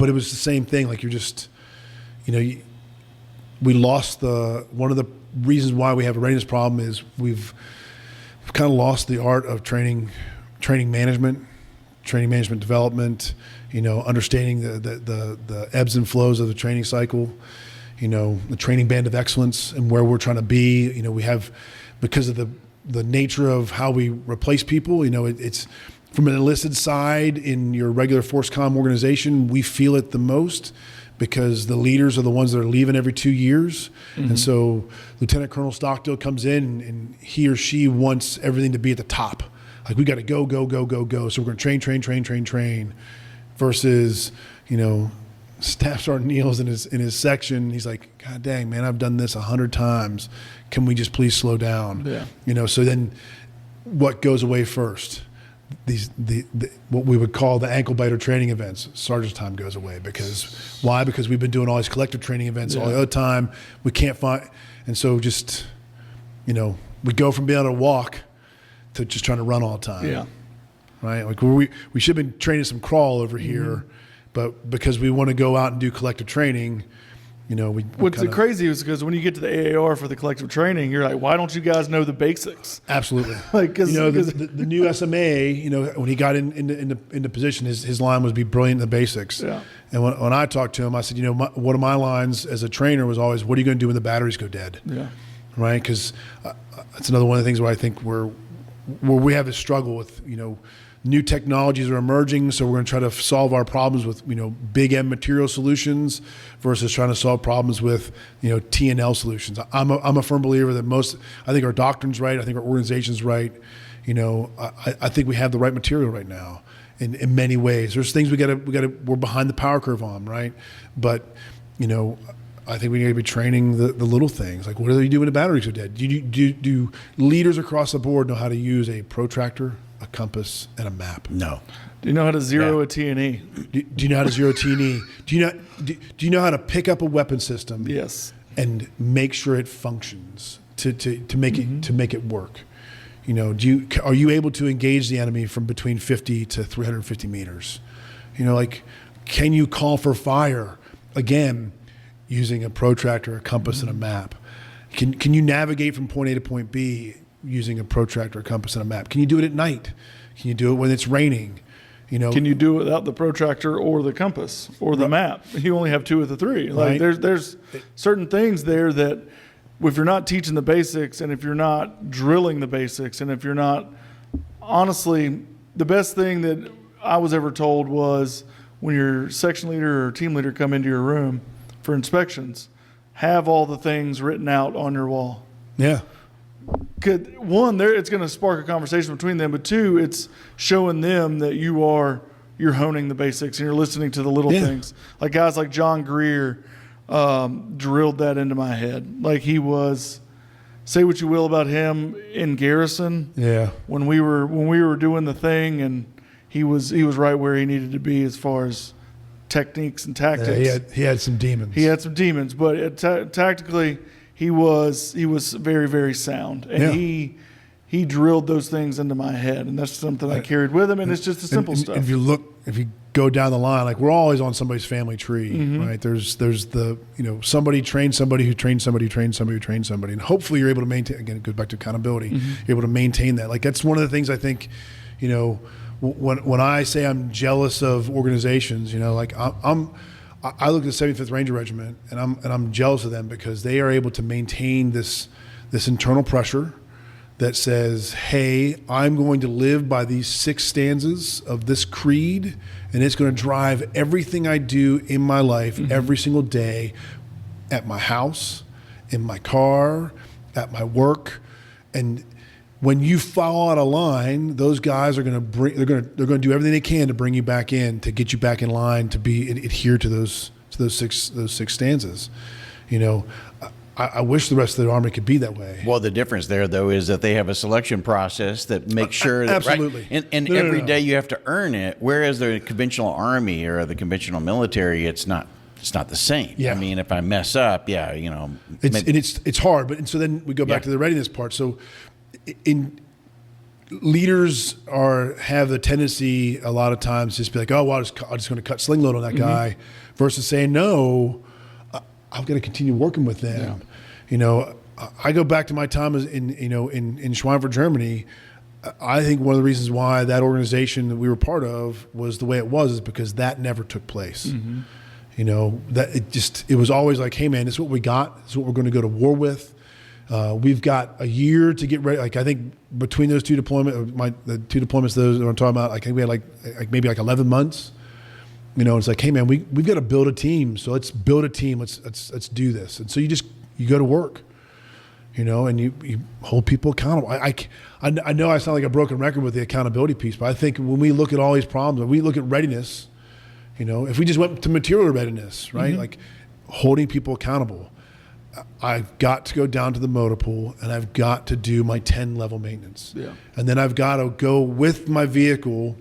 it was the same thing. Like, you're just, you know, we lost one of the reasons why we have a readiness problem is we've kind of lost the art of training management development, you know, understanding the ebbs and flows of the training cycle, you know, the training band of excellence and where we're trying to be. You know, we have, because of the nature of how we replace people, you know, it's from an enlisted side in your regular force comm organization, we feel it the most because the leaders are the ones that are leaving every 2 years. And so Lieutenant Colonel Stockdill comes in and he or she wants everything to be at the top. Like, we got to go. So we're going to train versus, you know, Staff Sergeant Neal's in his section. He's like, God dang, man, I've done this 100 times. Can we just please slow down? Yeah. You know, so then what goes away first? What we would call the ankle biter training events. Sergeant's time goes away because why? Because we've been doing all these collective training events all the other time. We can't find, and so just, you know, we go from being able to walk to just trying to run all the time. Yeah. Right. Like we should have been training some crawl over here, but because we want to go out and do collective training, What's crazy is because when you get to the AAR for the collective training, you're like, why don't you guys know the basics? Absolutely. Like, the new SMA, when he got into position, his line was be brilliant in the basics. Yeah. And when I talked to him, I said, one of my lines as a trainer was always, what are you going to do when the batteries go dead? Yeah. Right. Because that's another one of the things where I think where we have a struggle with, new technologies are emerging, so we're going to try to solve our problems with big M material solutions versus trying to solve problems with T&L solutions. I'm a firm believer that I think our doctrine's right, I think our organization's right. I think we have the right material right now in many ways. There's things we're behind the power curve on, right? But I think we need to be training the little things, like what do you do when the batteries are dead? Do leaders across the board know how to use a protractor, a compass, and a map? No. Do you know how to zero a T&E? Do you know how to zero T&E? Do you know how to pick up a weapon system? Yes. And make sure it functions to make it work? Are you able to engage the enemy from between 50 to 350 meters? Can you call for fire again using a protractor, a compass, and a map? Can you navigate from point A to point B using a protractor, a compass, and a map? Can you do it at night? Can you do it when it's raining? Can you do it without the protractor or the compass or the map? You only have two of the three. Like Right. there's certain things there that if you're not teaching the basics and if you're not drilling the basics and if you're not, honestly, the best thing that I was ever told was when your section leader or team leader come into your room for inspections, have all the things written out on your wall. Yeah. One, it's going to spark a conversation between them, but two, it's showing them that you're honing the basics and you're listening to the little things. Like guys like John Greer drilled that into my head. Like he was, say what you will about him in garrison. Yeah. When we were doing the thing, and he was right where he needed to be as far as techniques and tactics. Yeah, he had some demons. He had some demons, but tactically, he was very, very sound, and he drilled those things into my head, and that's something I carried with him. And it's just the simple stuff. If you go down the line, like we're always on somebody's family tree, right? There's the somebody trained somebody who trained somebody who trained somebody who trained somebody, and hopefully you're able to maintain. Again, it goes back to accountability. You're able to maintain that. Like that's one of the things I think, when I say I'm jealous of organizations, like I look at the 75th Ranger Regiment, and I'm jealous of them because they are able to maintain this internal pressure that says, hey, I'm going to live by these 6 stanzas of this creed, and it's going to drive everything I do in my life every single day, at my house, in my car, at my work. And when you fall out of line, those guys are going to they're going to do everything they can to bring you back in, to get you back in line, to adhere to those 6 stanzas. I wish the rest of the Army could be that way. Well, the difference there, though, is that they have a selection process that makes sure that absolutely. Right, and every day you have to earn it. Whereas the conventional Army or the conventional military, it's not the same. Yeah. I mean, if I mess up, it's hard. But so then we go back to the readiness part. So leaders have the tendency a lot of times to just be like, oh, well, I'm just going to cut sling load on that guy, versus saying, no, I've got to continue working with them. I go back to my time in Schweinfurt, Germany. I think one of the reasons why that organization that we were part of was the way it was is because that never took place. That it was always like, hey man, this is what we got. This is what we're going to go to war with. We've got a year to get ready. Like I think between those 2 deployments, the 2 deployments, those that I'm talking about, I think we had maybe 11 months. It's like, hey man, we've got to build a team. So let's build a team. Let's do this. And so you go to work, and you hold people accountable. I know I sound like a broken record with the accountability piece, but I think when we look at all these problems, when we look at readiness, if we just went to material readiness, right? Like holding people accountable. I've got to go down to the motor pool and I've got to do my 10 level maintenance. Yeah. And then I've got to go with my vehicle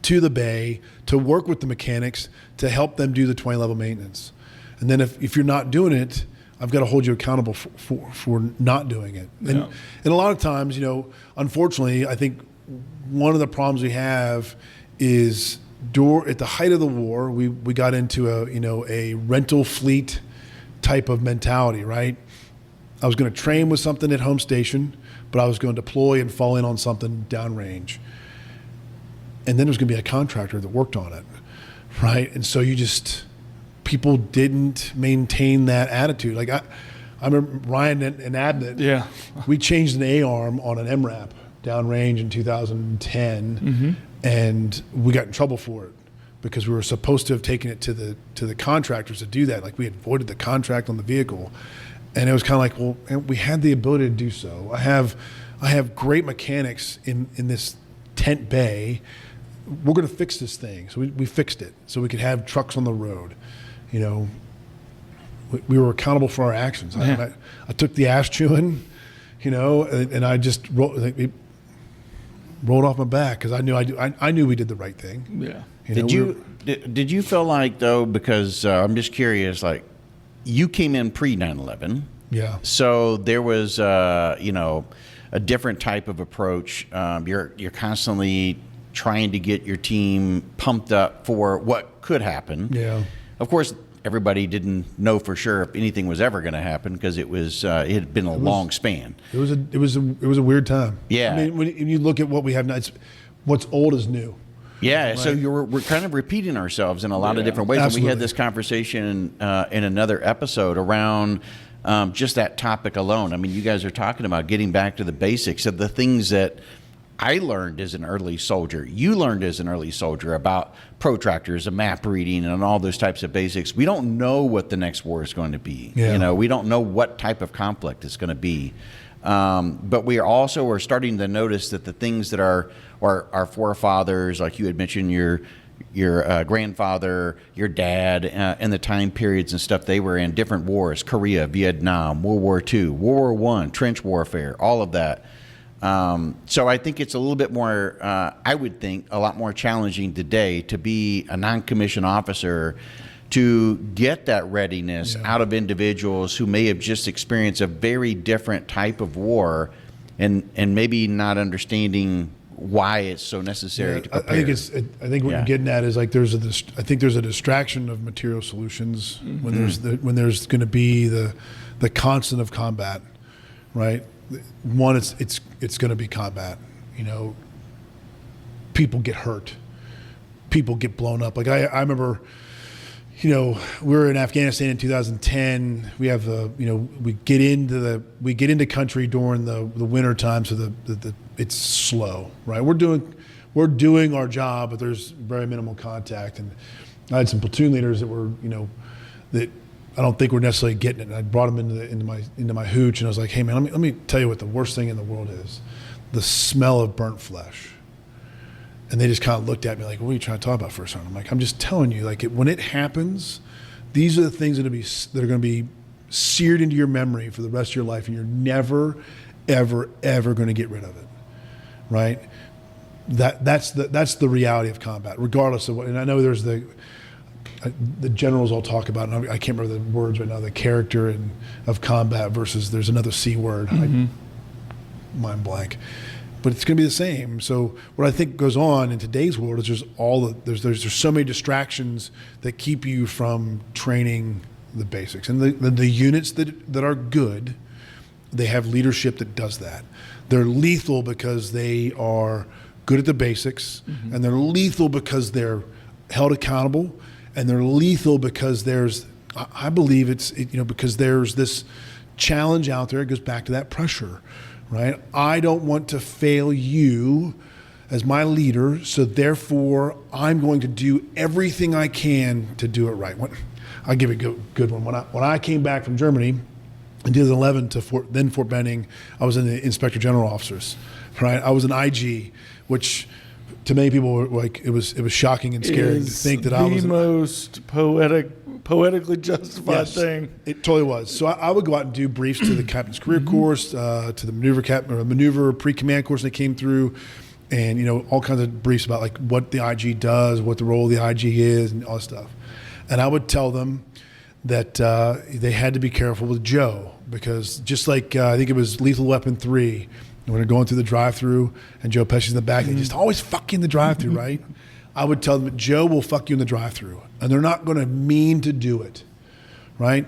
to the bay to work with the mechanics to help them do the 20 level maintenance. And then if you're not doing it, I've got to hold you accountable for not doing it. And a lot of times, unfortunately, I think one of the problems we have is at the height of the war, we got into a rental fleet type of mentality, right? I was going to train with something at home station, but I was going to deploy and fall in on something downrange. And then there's going to be a contractor that worked on it, right? And so people didn't maintain that attitude. Like I remember Ryan and Abnett, we changed an A-arm on an MRAP downrange in 2010, and we got in trouble for it because we were supposed to have taken it to the contractors to do that. Like we had voided the contract on the vehicle. And it was kind of like, well, we had the ability to do so. I have great mechanics in this tent bay. We're going to fix this thing. So we fixed it so we could have trucks on the road. We were accountable for our actions. I took the ass chewing, and I just rolled off my back because I knew we did the right thing. Yeah. Did you feel like, though, because I'm just curious, like, you came in pre 9/11. Yeah. So there was, a different type of approach. You're constantly trying to get your team pumped up for what could happen. Yeah. Of course, everybody didn't know for sure if anything was ever going to happen because it had been a long span. It was a weird time. Yeah. I mean, when you look at what we have now, what's old is new. Yeah, so we're kind of repeating ourselves in a lot of different ways. Absolutely. And we had this conversation in another episode around just that topic alone. I mean, you guys are talking about getting back to the basics of the things that I learned as an early soldier. You learned as an early soldier about protractors and map reading and all those types of basics. We don't know what the next war is going to be. Yeah. We don't know what type of conflict it's going to be. But we are starting to notice that the things that our forefathers, like you had mentioned, your grandfather, your dad, and the time periods and stuff they were in, different wars, Korea, Vietnam, World War II, World War I, trench warfare, all of that. So I think it's a little bit more, I would think, a lot more challenging today to be a non-commissioned officer to get that readiness out of individuals who may have just experienced a very different type of war and maybe not understanding why it's so necessary to prepare. I think what you're getting at is like there's a distraction of material solutions when there's going to be the constant of combat, right? One, it's going to be combat. People get hurt, people get blown up. Like I remember. We were in Afghanistan in 2010. We have we get into country during the winter time, so it's slow, right? We're doing our job, but there's very minimal contact. And I had some platoon leaders that were that I don't think were necessarily getting it. And I brought them into my hooch, and I was like, hey man, let me tell you what the worst thing in the world is: the smell of burnt flesh. And they just kind of looked at me like, what are you trying to talk about for a second? I'm like, I'm just telling you, like when it happens, these are the things that are going to be seared into your memory for the rest of your life, and you're never, ever, ever going to get rid of it, right? That's the reality of combat, regardless of what. And I know there's the generals all talk about, and I can't remember the words right now, the character of combat versus there's another C word, mind blank. But it's going to be the same. So what I think goes on in today's world is there's so many distractions that keep you from training the basics. And the units that are good, they have leadership that does that. They're lethal because they are good at the basics, and they're lethal because they're held accountable, and they're lethal because I believe because there's this challenge out there. It goes back to that pressure. Right? I don't want to fail you as my leader, so therefore I'm going to do everything I can to do it right. I'll give you a good one. When I came back from Germany in 2011 to Fort Benning, I was in the Inspector General officers. Right? I was an IG, which to many people were like it was shocking and scary to think that I was the most poetically justified thing. It totally was. So I would go out and do briefs to the captain's career course, to the maneuver pre-command course that came through, and all kinds of briefs about like what the IG does, what the role of the IG is, and all that stuff. And I would tell them that they had to be careful with Joe, because just like I think it was Lethal Weapon 3, when they're going through the drive-thru and Joe Pesci's in the back, they just always fuck you in the drive-thru, right? I would tell them that Joe will fuck you in the drive-thru, and they're not going to mean to do it, right?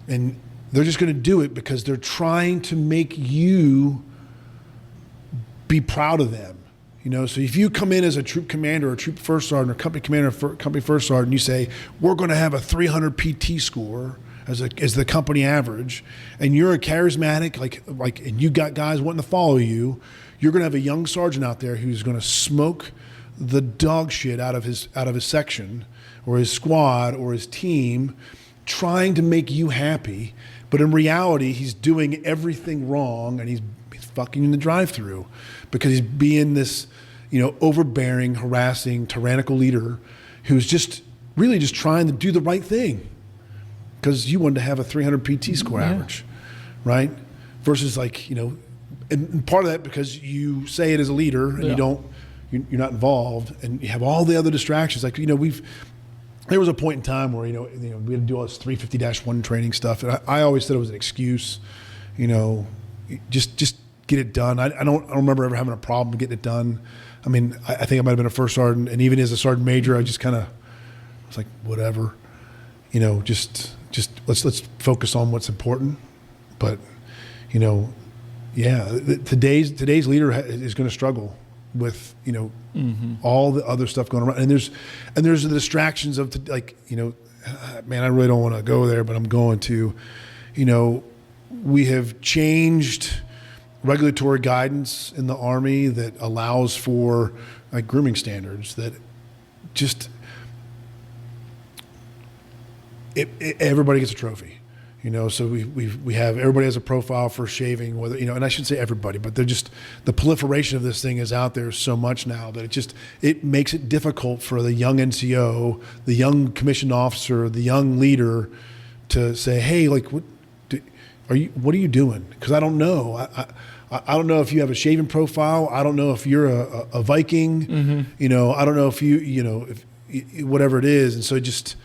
And they're just going to do it because they're trying to make you be proud of them. You know, so if you come in as a troop commander or troop first sergeant or company commander or company first sergeant, you say, we're going to have a 300 PT score as the company average, and you're a charismatic, like, and you got guys wanting to follow you, you're going to have a young sergeant out there who's going to smoke the dog shit out of his section or his squad or his team, trying to make you happy, but in reality, he's doing everything wrong, and he's fucking in the drive-thru because he's being this, you know, overbearing, harassing, tyrannical leader who's just really just trying to do the right thing because you wanted to have a 300 PT score average, right? Versus, like, you know, and part of that because you say it as a leader and you're not involved, and you have all the other distractions. Like, you know, there was a point in time where, you know, we had to do all this 350-1 training stuff, and I always said it was an excuse, you know, just get it done. I don't remember ever having a problem getting it done. I mean, I think I might have been a first sergeant, and even as a sergeant major, I just kind of was like, whatever, you know, just let's focus on what's important. But, you know, yeah, today's leader is going to struggle with, you know, all the other stuff going around, and there's the distractions of, like, you know, man, I really don't want to go there, but I'm going to. You know, we have changed regulatory guidance in the Army that allows for, like, grooming standards that just everybody gets a trophy. You know, so we have, everybody has a profile for shaving, whether, you know, and I shouldn't say everybody, but they're just, the proliferation of this thing is out there so much now that it makes it difficult for the young NCO, the young commissioned officer, the young leader to say, hey, like, what are you doing? Because I don't know. I don't know if you have a shaving profile. I don't know if you're a Viking. You know, I don't know if you know, if whatever it is. And so you just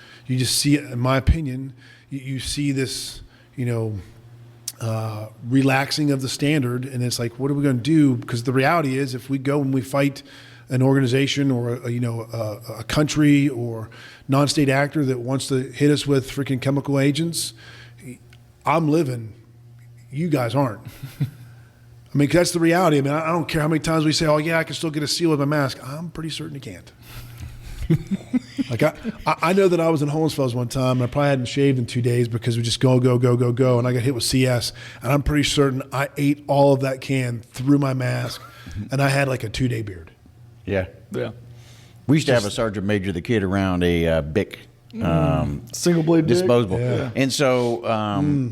see it, in my opinion, you see this, you know, relaxing of the standard, and it's like, what are we going to do? Because the reality is, if we go and we fight an organization or a country or non-state actor that wants to hit us with freaking chemical agents, I'm living. You guys aren't. I mean, 'cause that's the reality. I mean, I don't care how many times we say, "Oh yeah, I can still get a seal with my mask." I'm pretty certain you can't. Like, I know that I was in Holmesfels one time, and I probably hadn't shaved in 2 days because we just go, and I got hit with CS, and I'm pretty certain I ate all of that can through my mask, and I had like a 2-day beard. Yeah. Yeah. We used to have a sergeant major the kid around a Bic Single blade disposable. Yeah. And so,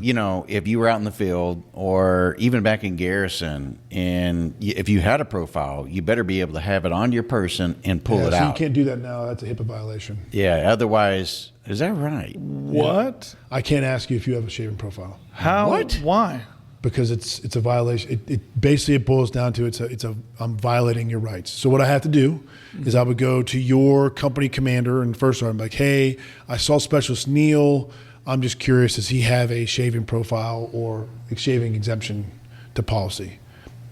you know, if you were out in the field or even back in garrison, and if you had a profile, you better be able to have it on your person and pull it so out. you can't do that now. That's a HIPAA violation. Yeah, otherwise, is that right? What? I can't ask you if you have a shaving profile. How? What? Why? Because it's a violation. It basically, it boils down to I'm violating your rights. So what I have to do is I would go to your company commander and first sergeant, like, hey, I saw Specialist Neil. I'm just curious, does he have a shaving profile or a shaving exemption to policy?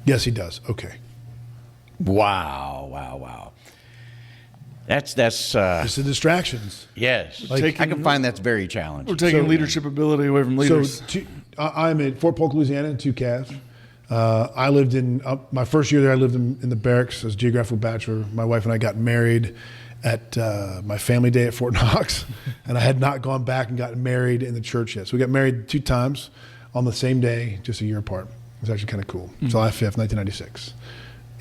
Yes, he does. Okay. Wow. That's It's the distractions. yes. Like, I can find that's very challenging. We're taking leadership ability away from leaders. So I'm at Fort Polk, Louisiana, in 2 calves. I lived in my first year there. I lived in the barracks as a geographical bachelor. My wife and I got married at my family day at Fort Knox, and I had not gone back and gotten married in the church yet. So we got married 2 times on the same day, just a year apart. It was actually kind of cool. July 5th, 1996,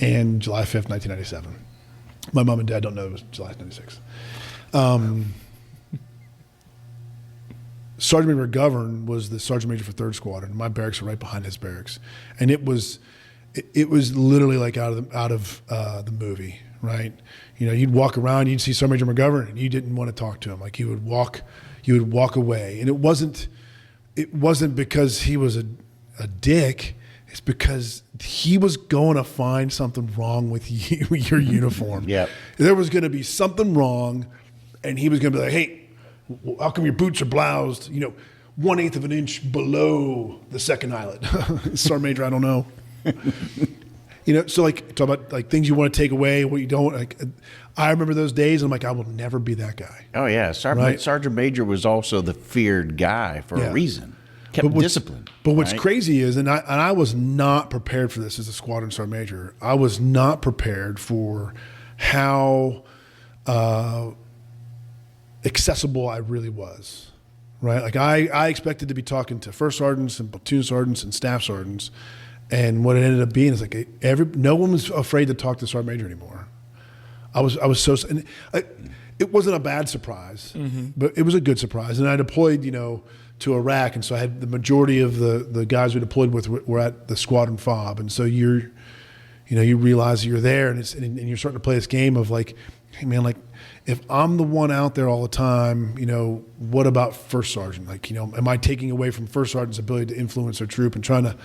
and July 5th, 1997. My mom and dad don't know it was July 96. Sergeant Major McGovern was the sergeant major for 3rd Squadron. My barracks are right behind his barracks, and it was literally like out of the movie, right? You know, you'd walk around, you'd see Sergeant Major McGovern, and you didn't want to talk to him. Like, you would walk away, and it wasn't because he was a dick. It's because he was going to find something wrong with you, your uniform. Yep. There was going to be something wrong, and he was going to be like, hey, How come your boots are bloused, 1/8 of an inch below the second eyelet? Sergeant Major, I don't know. So like talk about like things you want to take away, what you don't. Like, I remember those days. I'm like, I will never be that guy. Oh yeah, Right. Sergeant Major was also the feared guy for a reason. Kept discipline. But what's right? crazy is, and I was not prepared for this as a squadron sergeant major. I was not prepared for how accessible I really was. Right, like I expected to be talking to first sergeants and platoon sergeants and staff sergeants. And what it ended up being is like no one was afraid to talk to sergeant major anymore. I was so, and it wasn't a bad surprise, but it was a good surprise. And I deployed, to Iraq, and so I had the majority of the guys we deployed with were at the squadron fob, and so you realize you're there, and you're starting to play this game of like, hey man, like if I'm the one out there all the time, what about first sergeant? Like, am I taking away from first sergeant's ability to influence their troop and trying to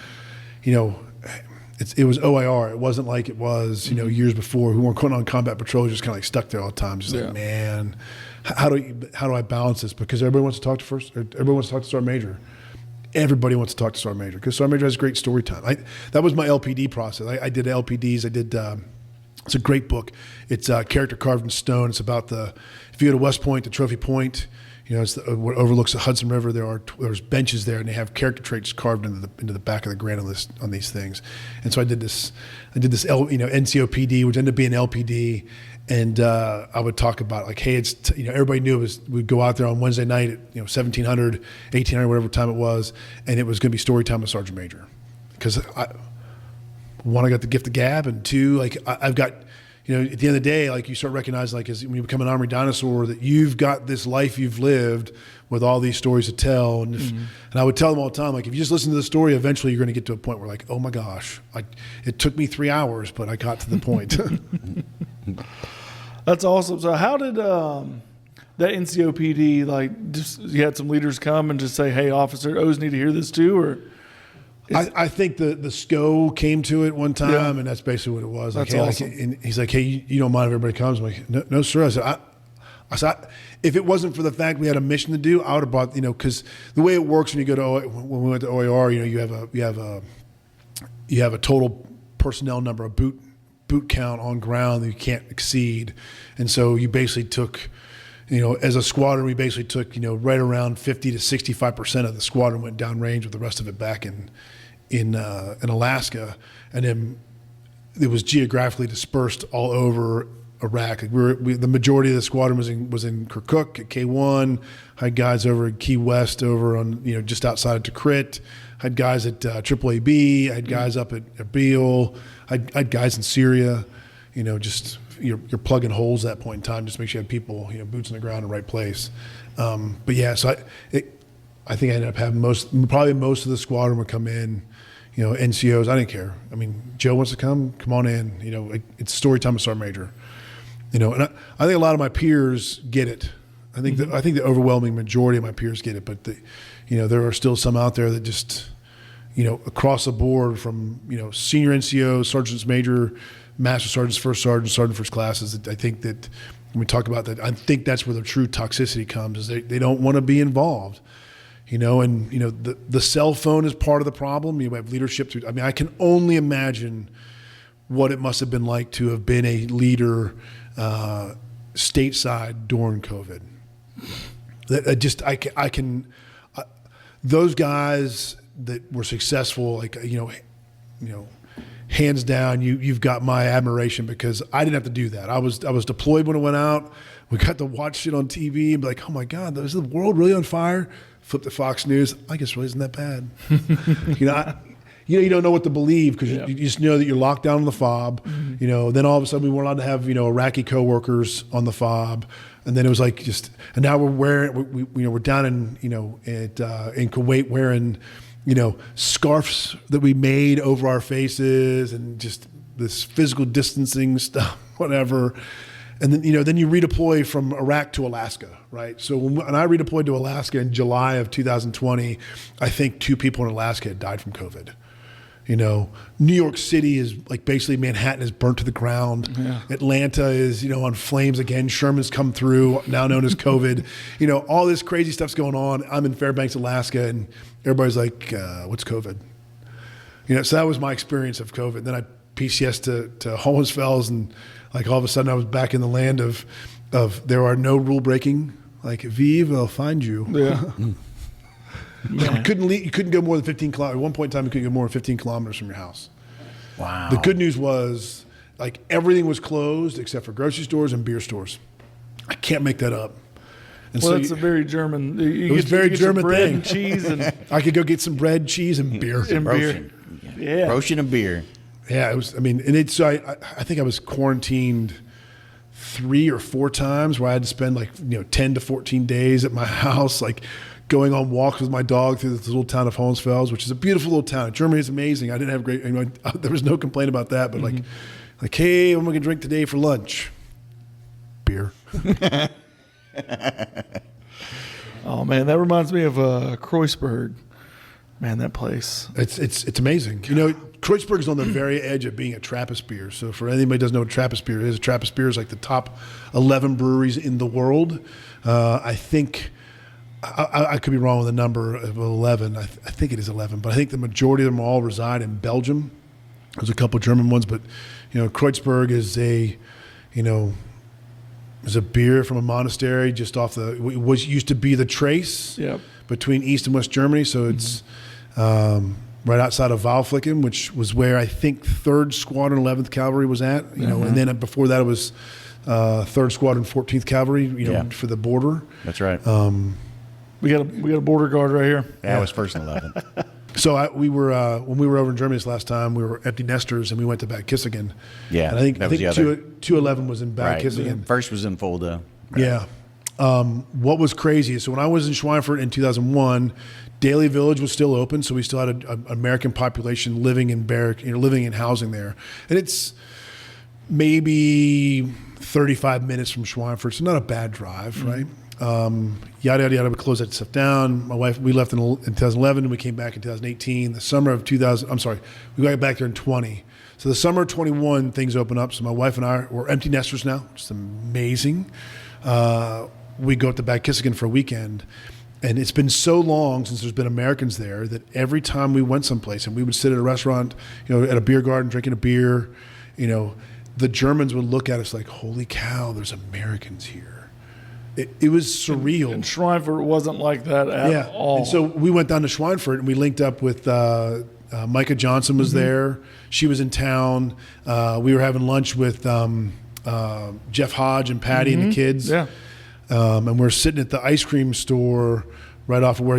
it was OIR. It wasn't like it was, years before, who weren't going on combat patrols, just kind of like stuck there all the time. Just like, man, how do I balance this? Because everybody wants to talk to everybody wants to talk to sergeant major. Everybody wants to talk to sergeant major because sergeant major has great story time. That was my LPD process. I did LPDs. It's a great book. It's Character Carved in Stone. It's about if you go to West Point, the Trophy Point, it's what overlooks the Hudson River. There's benches there, and they have character traits carved into the back of the granite list on these things. And so I did this NCOPD, which ended up being LPD, and I would talk about like, hey, it's everybody knew we'd go out there on Wednesday night at 1700, 1800, whatever time it was, and it was going to be story time with Sergeant Major, because one, I got the gift of gab, and two, like I've got. At the end of the day, like you start recognizing, like as when you become an Army dinosaur, that you've got this life you've lived with all these stories to tell. And and I would tell them all the time, like if you just listen to the story, eventually you're going to get to a point where like, oh my gosh, like it took me 3 hours, but I got to the point. That's awesome. So how did that NCOPD, like just you had some leaders come and just say, hey, officer, O's need to hear this too, or? I think the SCO came to it one time, and that's basically what it was. Like, That's hey, awesome. and he's like, hey, you don't mind if everybody comes? I'm like, no, sir. I said, if it wasn't for the fact we had a mission to do, I would have brought, because the way it works when you go to when we went to OER, you have a total personnel number, a boot count on ground that you can't exceed, and so you basically took. As a squadron, we basically took, right around 50 to 65% of the squadron went downrange, with the rest of it back in Alaska, and then it was geographically dispersed all over Iraq. Like the majority of the squadron was in Kirkuk at K1. Had guys over at Key West, over on just outside of Tikrit. Had guys at AAAB. Had guys up at Erbil. Had guys in Syria. Just. You're plugging holes at that point in time, just make sure you have people, boots on the ground in the right place. But yeah, so I think I ended up having probably most of the squadron would come in, NCOs. I didn't care. I mean, Joe wants to come on in. It's story time with Sergeant Major. And I think a lot of my peers get it. I think the overwhelming majority of my peers get it, but there are still some out there that just, across the board from senior NCO, sergeants major, master sergeants, first sergeant, sergeant first classes. I think that when we talk about that, I think that's where the true toxicity comes, is they don't want to be involved, and the cell phone is part of the problem. You have leadership. I can only imagine what it must have been like to have been a leader stateside during COVID. Those guys that were successful, like, hands down, you've got my admiration, because I didn't have to do that. I was deployed when it went out. We got to watch shit on TV and be like, oh my God, is the world really on fire? Flip to Fox News. I guess it really isn't that bad. You don't know what to believe, because you just know that you're locked down on the fob. Then all of a sudden we weren't allowed to have Iraqi coworkers on the fob, and then it was like and now we're down in in Kuwait wearing scarves that we made over our faces, and just this physical distancing stuff, whatever. And then, then you redeploy from Iraq to Alaska, right? So when I redeployed to Alaska in July of 2020, I think 2 people in Alaska had died from COVID. You know, New York City is like basically Manhattan is burnt to the ground. Yeah. Atlanta is, on flames again. Sherman's come through, now known as COVID. All this crazy stuff's going on. I'm in Fairbanks, Alaska, and everybody's like, what's COVID? So that was my experience of COVID. Then I PCS to Holmes Fells, and like all of a sudden I was back in the land of there are no rule breaking. Like, Vive, I'll find you. Yeah. You couldn't go more than 15 kilometers. At one point in time, you couldn't go more than 15 kilometers from your house. Wow. The good news was, like, everything was closed except for grocery stores and beer stores. I can't make that up. And Well, that's a very German. You was get- very you get some German bread thing. and cheese and I could go get some bread, cheese, and beer. and beer. Yeah. Roasting a beer. Yeah, it was. I mean, and it's. I think I was quarantined 3 or 4 times, where I had to spend 10 to 14 days at my house, like going on walks with my dog through this little town of Holmes Fells, which is a beautiful little town. Germany is amazing. I didn't have great. There was no complaint about that. But like, hey, what am I gonna drink today for lunch? Beer. Oh man, that reminds me of Kreuzberg. Man, that place. It's amazing. Kreuzberg is on the very edge of being a Trappist beer. So for anybody who doesn't know what Trappist beer is, Trappist beer is like the top 11 breweries in the world. I think I could be wrong with the number of 11. I think it is 11, but I think the majority of them all reside in Belgium. There's a couple German ones, but Kreuzberg is is a beer from a monastery just off used to be the Trace. Yep. Between East and West Germany. So it's right outside of Walflicken, which was where I think 3rd Squadron 11th Cavalry was at. And then before that it was 3rd Squadron 14th Cavalry. For the border. That's right. We got a border guard right here. Yeah, I was first and 11. So we were when we were over in Germany this last time, we were empty nesters, and we went to Bad Kissingen. Yeah, and I think that was the other. 211 was in Bad Right. Kissingen. First was in Fulda. Yeah. What was crazy is, so when I was in Schweinfurt in 2001, Daly Village was still open, so we still had an American population living in living in housing there, and it's maybe 35 minutes from Schweinfurt, so not a bad drive, right? Yada yada yada. We closed that stuff down. My wife, we left in 2011, and we came back in 2018. The summer of 2000, I'm sorry, we got back there in 20. So the summer of 21, things open up. So my wife and I were empty nesters now, which is amazing. We go up to Bad Kissingen for a weekend, and it's been so long since there's been Americans there that every time we went someplace and we would sit at a restaurant, at a beer garden drinking a beer, the Germans would look at us like, holy cow, there's Americans here. It was surreal. And Schweinfurt wasn't like that at all. And so we went down to Schweinfurt, and we linked up with Micah Johnson was there. She was in town. We were having lunch with Jeff Hodge and Patty and the kids. Yeah. And we're sitting at the ice cream store right off of where,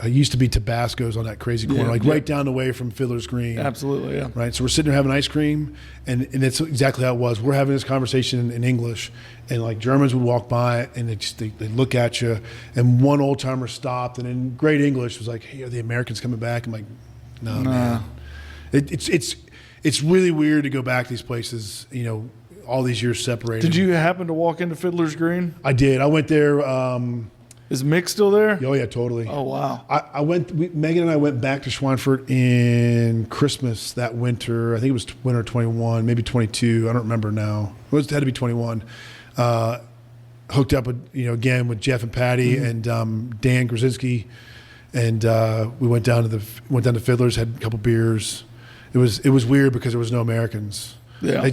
used to be Tabasco's on that crazy corner, right down the way from Fiddler's Green. Absolutely, yeah. Right. So we're sitting there having ice cream, and it's exactly how it was. We're having this conversation in English, and like Germans would walk by, and they look at you, and one old timer stopped, and in great English was like, "Hey, are the Americans coming back?" I'm like, "No, man." It's really weird to go back to these places, all these years separated. Did you happen to walk into Fiddler's Green? I did. I went there. Is Mick still there? Oh yeah, totally. Oh wow. Megan and I went back to Schweinfurt in Christmas that winter. I think it was winter 21, maybe 22. I don't remember now. It had to be 21. Hooked up with again with Jeff and Patty and Dan Grzinski, and we went down to Fiddler's, had a couple beers. It was weird because there was no Americans. Yeah.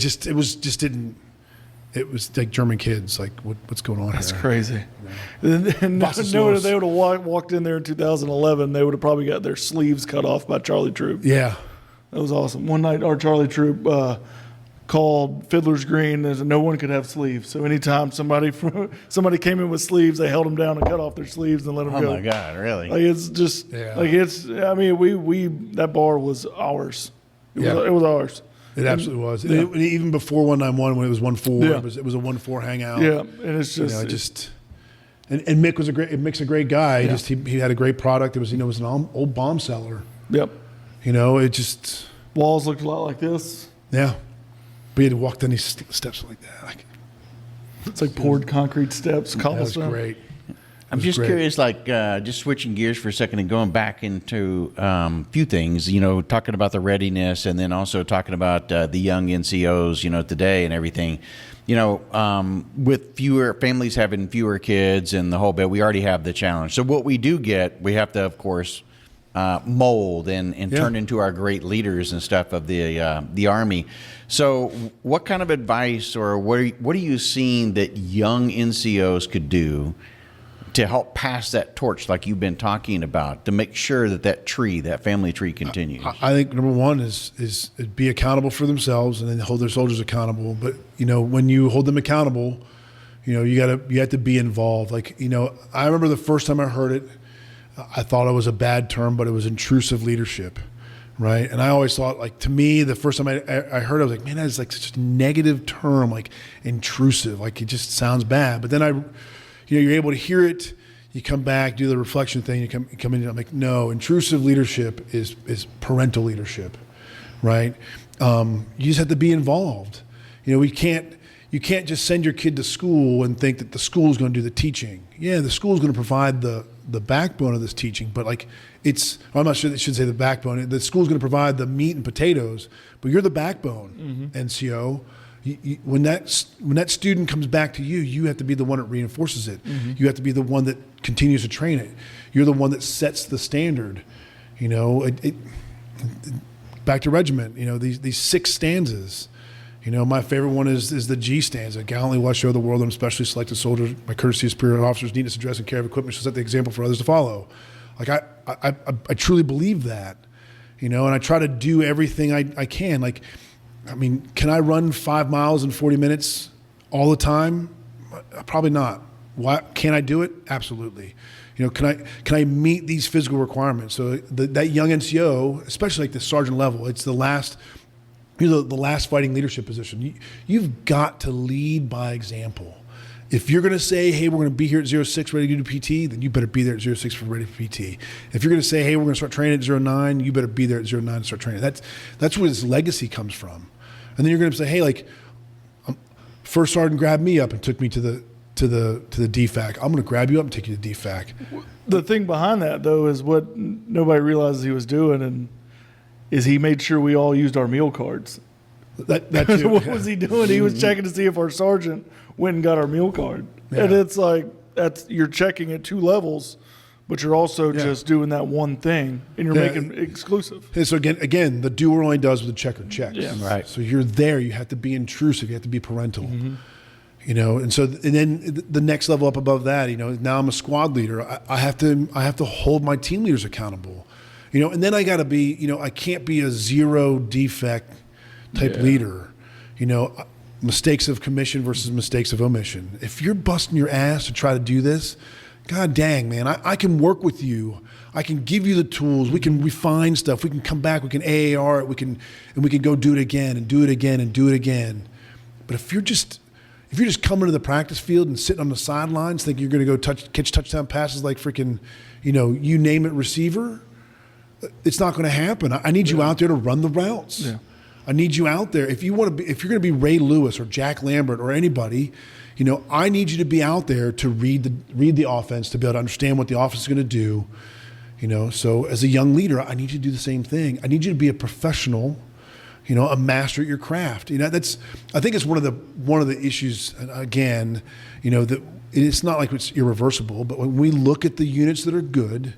It was like German kids. Like, what's going on That's here? crazy. And they would have walked in there in 2011. They would have probably got their sleeves cut off by Charlie Troop. Yeah. That was awesome. One night, our Charlie Troop called Fiddler's Green. No one could have sleeves. So anytime somebody came in with sleeves, they held them down and cut off their sleeves and let them go. Oh my God, really? Like it's just I mean, we that bar was ours. It was ours. It absolutely was. Yeah. Even before 191, when it was 1-4, it was a 1-4 hangout. Yeah, and it's just and Mick was Mick's a great guy. Yeah. He had a great product. It was was an old bomb cellar. Yep. It just walls looked a lot like this. Yeah, but you had to walk down these steps like that. It's like poured concrete steps, cobblestone. That was great. I'm just great. curious, like just switching gears for a second and going back into a few things, talking about the readiness and then also talking about the young NCOs, today and everything. With fewer families having fewer kids and the whole bit, we already have the challenge. So what we do get, we have to, of course, mold and turn into our great leaders and stuff of the Army. So what kind of advice or what are you seeing that young NCOs could do to help pass that torch like you've been talking about, to make sure that family tree continues? I think number one is be accountable for themselves and then hold their soldiers accountable. But, when you hold them accountable, you have to be involved. Like, I remember the first time I heard it, I thought it was a bad term, but it was intrusive leadership. Right. And I always thought, like, to me, the first time I heard it, I was like, man, that is like such a negative term, like intrusive, like it just sounds bad. But then you're able to hear it, you come back, do the reflection thing, you come in, and I'm like, no, intrusive leadership is parental leadership, right? You just have to be involved. You can't just send your kid to school and think that the school is going to do the teaching. Yeah, the school is going to provide the backbone of this teaching, but I'm not sure they should say the backbone. The school is going to provide the meat and potatoes, but you're the backbone, NCO. When that student comes back to you, you have to be the one that reinforces it. You have to be the one that continues to train it. You're the one that sets the standard. Back to regiment. These 6 stanzas. My favorite one is the G stanza. Gallantly will I show the world I'm specially selected soldiers, my courtesy of superior officers, neatness, address, and care of equipment shall set the example for others to follow. Like I truly believe that. And I try to do everything I can. Like, can I run 5 miles in 40 minutes all the time? Probably not. Why can I do it? Absolutely. Can I meet these physical requirements? So that young NCO, especially like the sergeant level, it's the last fighting leadership position. You've got to lead by example. If you're going to say, hey, we're going to be here at 06 ready to do PT, then you better be there at 06 for ready for PT. If you're going to say, hey, we're going to start training at 09, you better be there at 09 and start training. That's where this legacy comes from. And then you're going to say, hey, like, first sergeant grabbed me up and took me to the DFAC. I'm going to grab you up and take you to DFAC. The thing behind that, though, is what nobody realizes he was doing, and is he made sure we all used our meal cards. That too. What was he doing? He was checking to see if our sergeant went and got our meal card. Yeah. And it's like, you're checking at 2 levels, but you're also just doing that one thing, and you're making it exclusive. And so again, the doer only does what the checker checks. Yeah. Right. So you're there. You have to be intrusive. You have to be parental. And then the next level up above that, now I'm a squad leader. I have to hold my team leaders accountable. And then I got to be, I can't be a 0 defect type leader. Mistakes of commission versus mistakes of omission. If you're busting your ass to try to do this, God dang, man, I can work with you. I can give you the tools. We can refine stuff. We can come back. We can AAR it. We can go do it again and do it again and do it again. But if you're just coming to the practice field and sitting on the sidelines thinking you're going to go catch touchdown passes like freaking, you name it receiver, it's not going to happen. I need you out there to run the routes. Yeah. I need you out there. If you're going to be Ray Lewis or Jack Lambert or anybody, I need you to be out there to read the offense, to be able to understand what the offense is going to do. So as a young leader, I need you to do the same thing. I need you to be a professional, a master at your craft. I think it's one of the issues. Again, that it's not like it's irreversible, but when we look at the units that are good,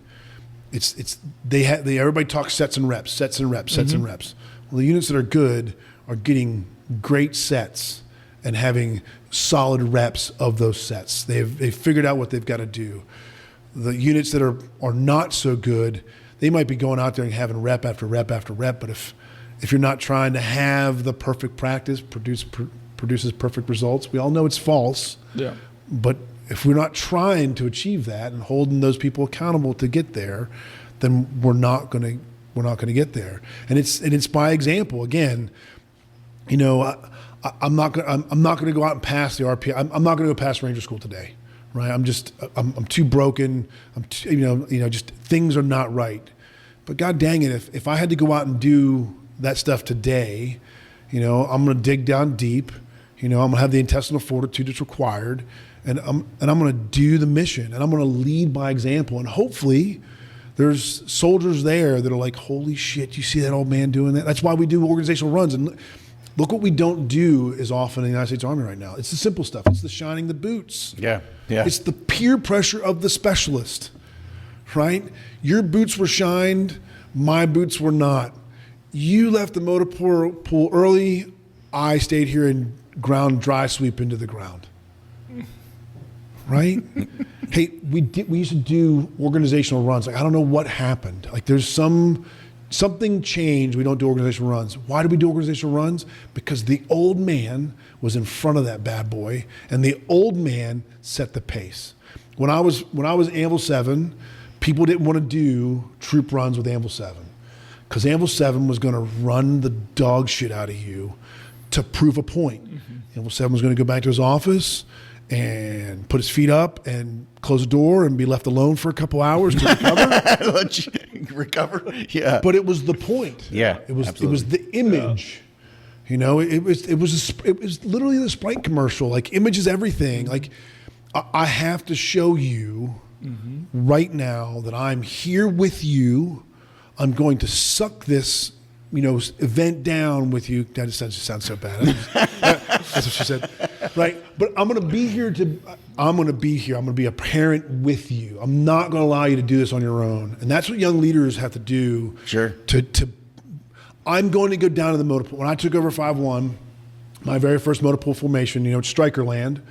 everybody talks sets and reps. Well, the units that are good are getting great sets and having solid reps of those sets. They've figured out what they've got to do. The units that are not so good, they might be going out there and having rep after rep after rep, but if you're not trying to have the perfect practice produces perfect results, we all know it's false. Yeah. But if we're not trying to achieve that and holding those people accountable to get there, then we're not going to get there. And it's by example. Again, I'm not going to go out and pass the RP. I'm not going to go past Ranger School today, right? I'm too broken. Just things are not right. But God dang it, if I had to go out and do that stuff today, I'm going to dig down deep, I'm going to have the intestinal fortitude that's required, and I'm going to do the mission, and I'm going to lead by example. And hopefully there's soldiers there that are like, holy shit, you see that old man doing that? That's why we do organizational runs. And look what we don't do as often in the United States Army right now. It's the simple stuff. It's the shining the boots. Yeah. It's the peer pressure of the specialist, right? Your boots were shined, my boots were not. You left the motor pool early, I stayed here and ground dry sweep into the ground. Right? Hey, we used to do organizational runs. Like, I don't know what happened. Like, there's something changed. We don't do organizational runs. Why do we do organizational runs? Because the old man was in front of that bad boy, and the old man set the pace. When I was Anvil 7, people didn't want to do troop runs with Anvil 7 because Anvil 7 was going to run the dog shit out of you to prove a point. Anvil 7 was going to go back to his office and put his feet up and close the door and be left alone for a couple hours to recover. Let you recover. Yeah. But it was the point. Yeah. It was absolutely. the image. It was literally the Sprite commercial. Like, image is everything. Like, I have to show you right now that I'm here with you. I'm going to suck this event down with you. That sounds so bad. That's what she said. Right. But I'm going to be here. I'm going to be a parent with you. I'm not going to allow you to do this on your own. And that's what young leaders have to do. Sure. I'm going to go down to the motor pool. When I took over 5-1, my very first motor pool formation, it's striker land.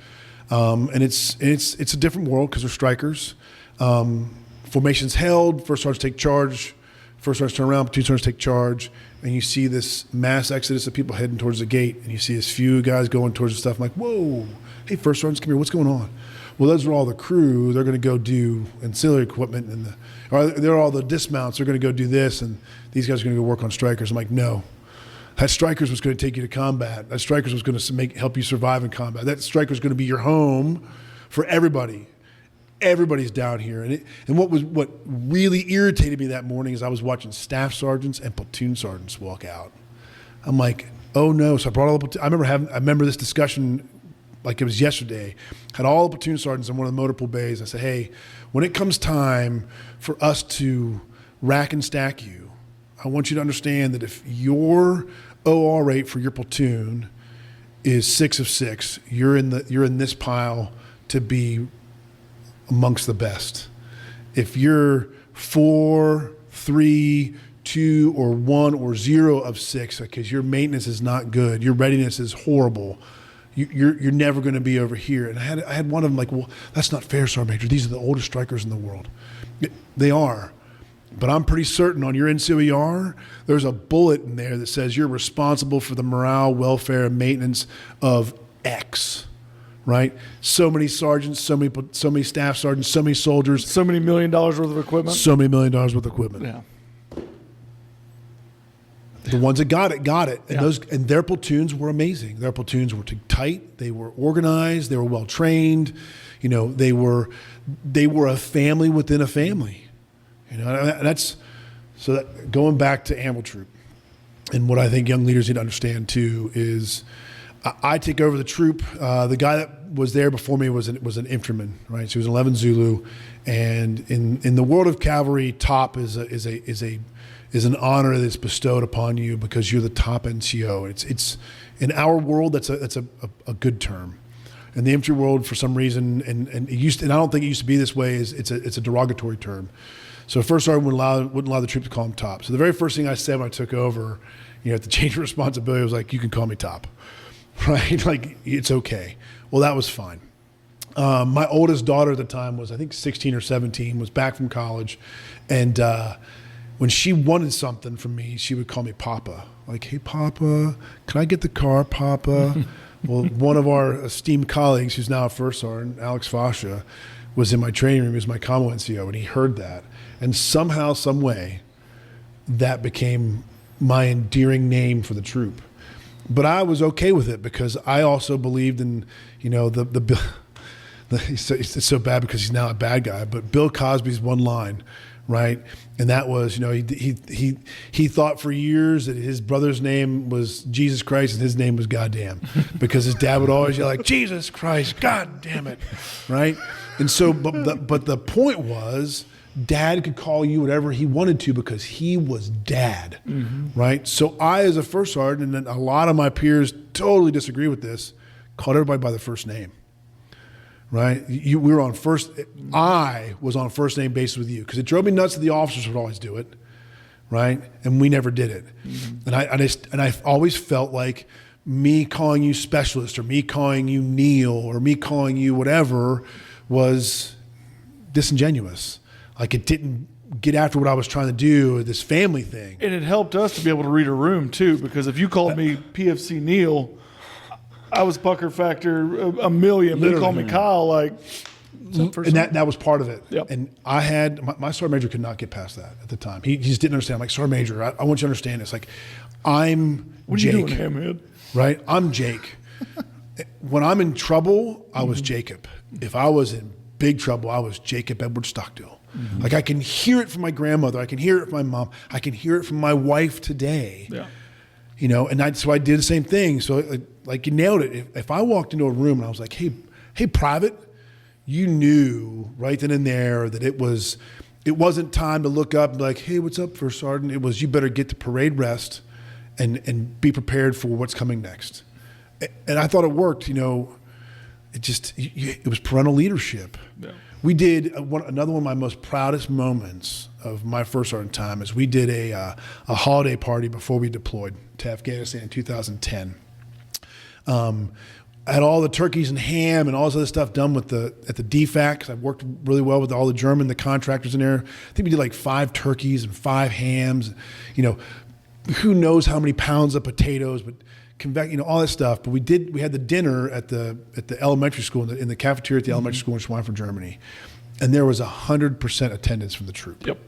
And it's a different world because they're strikers. Formation's held, first sergeants take charge, first sergeants turn around, platoon sergeants take charge, and you see this mass exodus of people heading towards the gate, and you see this few guys going towards the stuff. I'm like, whoa, hey, first sergeants, come here, what's going on? Well, those are all the crew. They're going to go do ancillary equipment, or they're all the dismounts. They're going to go do this, and these guys are going to go work on strikers. I'm like, no. That strikers was going to take you to combat. That strikers was going to help you survive in combat. That strikers going to be your home for everybody. Everybody's down here. And what really irritated me that morning is I was watching staff sergeants and platoon sergeants walk out. I'm like, oh no. So I brought all the I remember this discussion like it was yesterday. Had all the platoon sergeants in one of the motor pool bays. I said, hey, when it comes time for us to rack and stack you, I want you to understand that if your OR rate for your platoon is 6 of 6, you're in this pile to be amongst the best. If you're 4, 3, 2, or 1, or 0 of 6, because your maintenance is not good, your readiness is horrible, you're never going to be over here. And I had one of them like, well, that's not fair, Sergeant Major. These are the oldest strikers in the world. They are. But I'm pretty certain on your NCOER, there's a bullet in there that says you're responsible for the morale, welfare, and maintenance of X, right? So many sergeants, so many staff sergeants, so many soldiers. So many $1 million worth of equipment. So many $1 million worth of equipment. Yeah. The ones that got it. And Yeah. and their platoons were amazing. Their platoons were tight. They were organized. They were well trained. They were a family within a family. Going back to Anvil Troop, and what I think young leaders need to understand too is, I take over the troop. The guy that was there before me was an infantryman, right? So he was an 11 Zulu, and in the world of cavalry, top is an honor that's bestowed upon you because you're the top NCO. It's in our world that's a good term. In the infantry world, for some reason, and I don't think it used to be this way. It's a derogatory term. So first sergeant wouldn't allow the troop to call him top. So the very first thing I said when I took over, at the change of responsibility, was like, you can call me top, right? Like, it's okay. Well, that was fine. My oldest daughter at the time was, I think, 16 or 17, was back from college. And when she wanted something from me, she would call me Papa. Like, hey, Papa, can I get the car, Papa? Well, one of our esteemed colleagues, who's now a first sergeant, Alex Fascia, was in my training room. He was my commo NCO, and he heard that. And somehow, some way, that became my endearing name for the troop. But I was okay with it because I also believed in, it's so bad because he's now a bad guy, but Bill Cosby's one line, right? And that was, he thought for years that his brother's name was Jesus Christ and his name was goddamn, because his dad would always yell like, Jesus Christ, God damn it, right? And so, but the point was, Dad could call you whatever he wanted to because he was Dad, right? So I, as a first sergeant, and a lot of my peers totally disagree with this, called everybody by their first name. Right? We were on first. I was on first name basis with you because it drove me nuts that the officers would always do it, right? And we never did it. And I always felt like me calling you specialist or me calling you Neil or me calling you whatever was disingenuous. Like it didn't get after what I was trying to do, this family thing. And it helped us to be able to read a room too, because if you called me PFC Neil, I was pucker factor a million. But they called me Kyle, like. And that was part of it. Yep. And I had my sergeant major could not get past that at the time. He just didn't understand. I'm like, sergeant major, I want you to understand this. Like, I'm What are Jake, you doing, hamhead? right? I'm Jake. When I'm in trouble, I was Jacob. If I was in big trouble, I was Jacob Edward Stockdill. Like I can hear it from my grandmother. I can hear it from my mom. I can hear it from my wife today. Yeah. And so I did the same thing. So like you nailed it. If I walked into a room and I was like, hey, private, you knew right then and there that it wasn't time to look up and be like, hey, what's up, First Sergeant? It was, you better get to parade rest and be prepared for what's coming next. And I thought it worked. It was parental leadership. Yeah. We did another one of my most proudest moments of my first sergeant time is we did a holiday party before we deployed to Afghanistan in 2010. I had all the turkeys and ham and all this other stuff done at the DFAC, because I worked really well with all the contractors in there. I think we did like 5 turkeys and 5 hams. Who knows how many pounds of potatoes, but all that stuff. But we had the dinner at the elementary school in the cafeteria at the elementary school in Schweinfurt, Germany, and there was 100% attendance from the troop. Yep,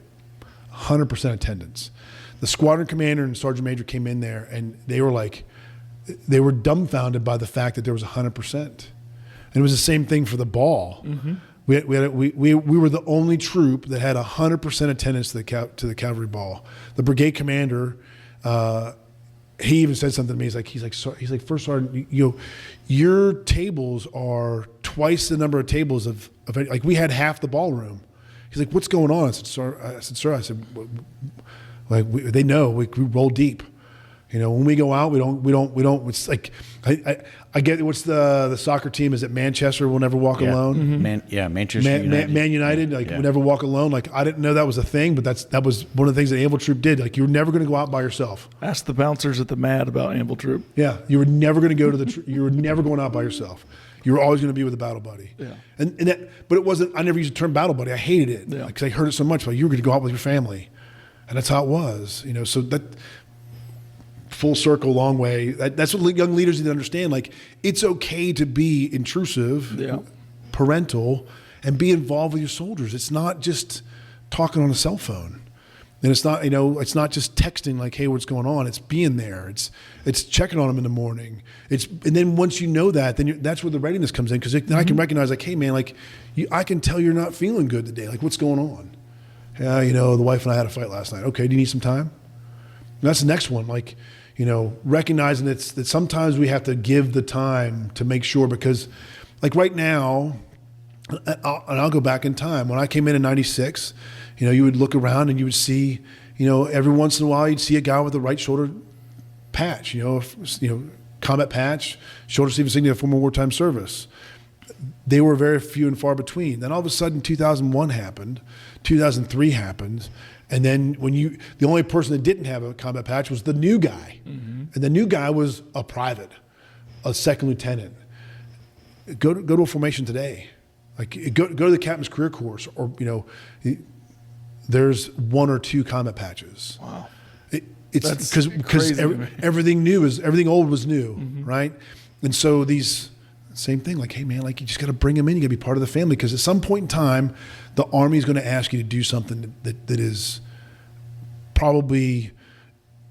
100% attendance. The squadron commander and sergeant major came in there, and they were dumbfounded by the fact that there was 100%. And it was the same thing for the ball. We were the only troop that had 100% attendance to the cavalry ball. The brigade commander. He even said something to me. He's like, First Sergeant, your tables are twice the number of tables of like we had half the ballroom. He's like, what's going on? I said, sir. I said, they know we roll deep. When we go out, we don't. It's like I get what's the soccer team is it Manchester will never walk alone. Manchester United. Man United will never walk alone. Like I didn't know that was a thing, but that was one of the things that Anvil Troop did. Like you were never going to go out by yourself. Ask the bouncers at the MAD about Anvil Troop. Yeah, you were never going to go to you were never going out by yourself. You were always going to be with a battle buddy. Yeah. But it wasn't. I never used the term battle buddy. I hated it because I heard it so much. Like you were going to go out with your family, and that's how it was. So that. Full circle, long way. That's what young leaders need to understand. Like, it's okay to be intrusive, parental, and be involved with your soldiers. It's not just talking on a cell phone, and it's not it's not just texting like, "Hey, what's going on?" It's being there. It's checking on them in the morning. And then once you know that, then that's where the readiness comes in, because then I can recognize like, "Hey, man, like, I can tell you're not feeling good today. Like, what's going on?" Yeah, the wife and I had a fight last night. Okay, do you need some time? And that's the next one. Like. Recognizing that sometimes we have to give the time to make sure, because like right now, and I'll go back in time. When I came in 96, you would look around and you would see, every once in a while you'd see a guy with a right shoulder patch, combat patch, shoulder sleeve insignia, former wartime service. They were very few and far between. Then all of a sudden 2001 happened, 2003 happened. And then the only person that didn't have a combat patch was the new guy. And the new guy was a private, a second lieutenant. Go to a formation today. Like go to the captain's career course, or there's 1 or 2 combat patches. Wow. It's because everything old was new, right? And so these same thing, like, hey man, like you just got to bring them in. You got to be part of the family, because at some point in time, the Army is going to ask you to do something that is probably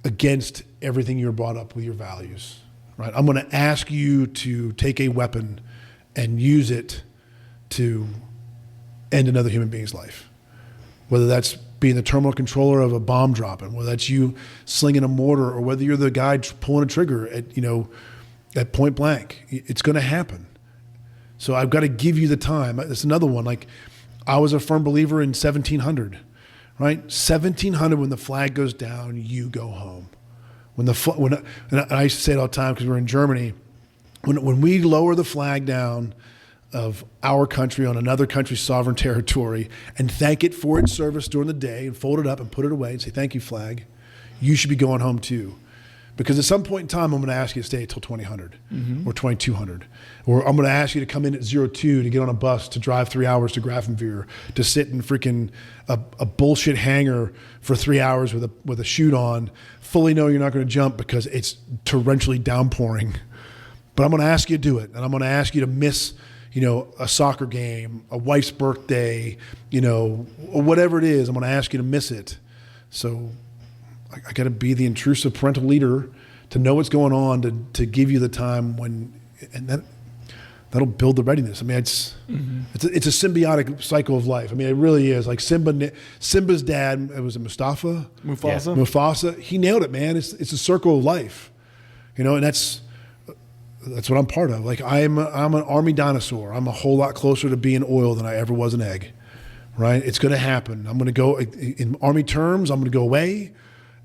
against everything you're brought up with your values, right? I'm going to ask you to take a weapon and use it to end another human being's life, whether that's being the terminal controller of a bomb dropping, whether that's you slinging a mortar, or whether you're the guy pulling a trigger at point blank. It's going to happen. So I've got to give you the time. That's another one. Like, I was a firm believer in 1700, right? 1700, when the flag goes down, you go home. And I used to say it all the time because we're in Germany. When we lower the flag down of our country on another country's sovereign territory and thank it for its service during the day and fold it up and put it away and say, thank you, flag, you should be going home too. Because at some point in time, I'm going to ask you to stay until 2000 or 2200. Or I'm going to ask you to come in at 02 to get on a bus to drive 3 hours to Grafenwehr, to sit in freaking a bullshit hangar for 3 hours with a chute on, fully knowing you're not going to jump because it's torrentially downpouring. But I'm going to ask you to do it. And I'm going to ask you to miss, a soccer game, a wife's birthday, or whatever it is. I'm going to ask you to miss it. So I got to be the intrusive parental leader to know what's going on, to give you the time and that'll build the readiness. I mean, it's a symbiotic cycle of life. I mean, it really is. Like Simba's dad, was it Mustafa? Mufasa. Yeah. Mufasa. He nailed it, man. It's a circle of life, and that's what I'm part of. Like, I'm an army dinosaur. I'm a whole lot closer to being oil than I ever was an egg, right? It's going to happen. I'm going to go, in army terms, I'm going to go away,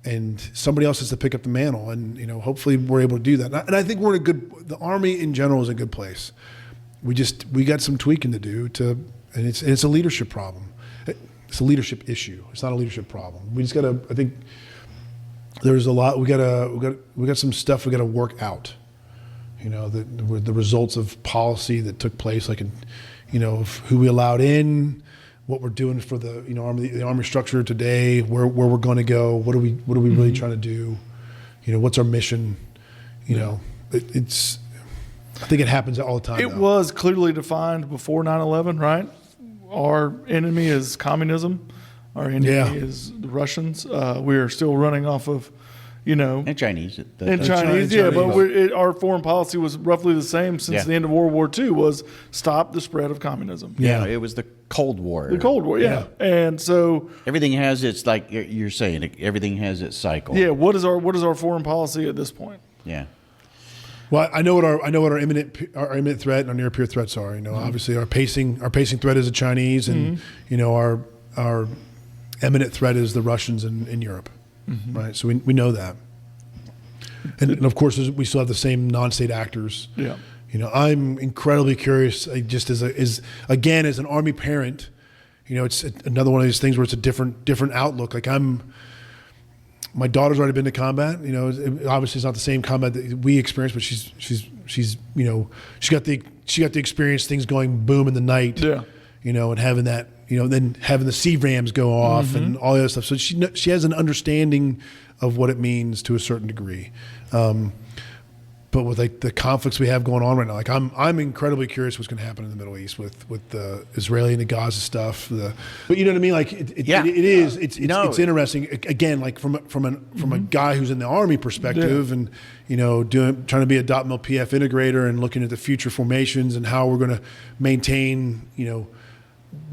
and somebody else has to pick up the mantle. And, hopefully we're able to do that. And I think the Army in general is a good place. We got some tweaking to do and it's a leadership problem. It's a leadership issue. It's not a leadership problem. We just got to, I think there's a lot, we got some stuff we got to work out. The results of policy that took place, like, of who we allowed in, what we're doing for the army structure today, where we're going to go, what are we really trying to do, what's our mission, it's. I think it happens all the time. It was clearly defined before 9/11, right? Our enemy is communism. Our enemy is the Russians. We are still running off of, And Chinese. Chinese, yeah. But our foreign policy was roughly the same since the end of World War II, was stop the spread of communism. Yeah, it was the Cold War. The Cold War, yeah. And so everything has its, like you're saying, everything has its cycle. Yeah. What is our foreign policy at this point? Yeah. Well, I know what our imminent threat and our near peer threats are. Obviously our pacing threat is the Chinese, and our imminent threat is the Russians in Europe, right? So we know that, and of course we still have the same non-state actors. Yeah. I'm incredibly curious. Just as an Army parent, it's another one of these things where it's a different outlook. Like, my daughter's already been to combat. Obviously it's not the same combat that we experienced, but she's she got the experience, things going boom in the night. Yeah. And having that, then having the CRAMs go off and all the other stuff. So she has an understanding of what it means to a certain degree. But with like the conflicts we have going on right now, like I'm incredibly curious what's going to happen in the Middle East with the Israeli and the Gaza stuff. But you know what I mean? Like it's interesting. Again, like from a guy who's in the Army perspective, and trying to be a .mil PF integrator and looking at the future formations and how we're going to maintain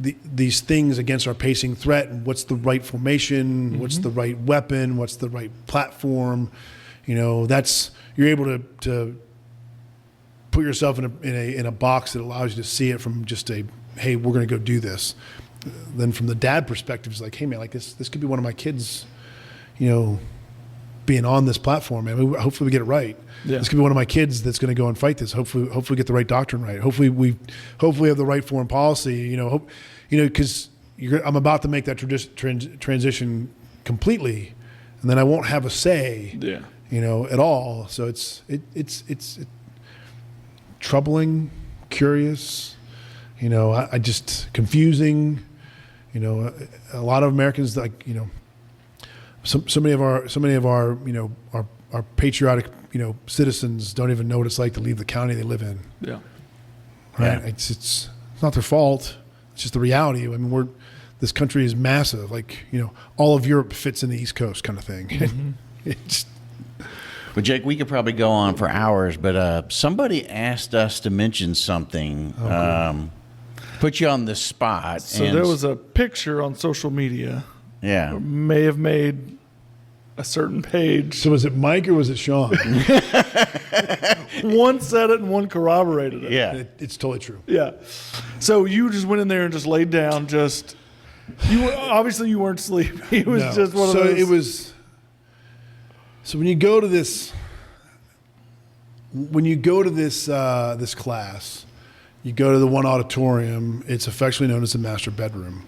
these things against our pacing threat, and what's the right formation, what's the right weapon, what's the right platform. You're able to put yourself in a box that allows you to see it from just hey, we're going to go do this. Then from the dad perspective, it's like, hey man, like this could be one of my kids, being on this platform, man. Hopefully we get it right. Yeah. This could be one of my kids that's going to go and fight this. Hopefully we get the right doctrine right. Hopefully we have the right foreign policy. Because I'm about to make that transition completely, and then I won't have a say. Yeah. At all. So it's troubling, curious, I just confusing, a lot of Americans, like, so many of our our patriotic, citizens don't even know what it's like to leave the county they live in. Yeah. Right. Yeah. It's not their fault. It's just the reality. I mean, this country is massive. Like, all of Europe fits in the East Coast kind of thing. It's, well, Jake, we could probably go on for hours, but somebody asked us to mention something, put you on the spot. So there was a picture on social media Yeah. may have made a certain page. So was it Mike or was it Sean? One said it and one corroborated it. Yeah. It's totally true. Yeah. So you just went in there and just laid down. Obviously you weren't sleeping. It was No. just one of So those. it was. So when you go to this this class, you go to the one auditorium. It's affectionately known as the master bedroom,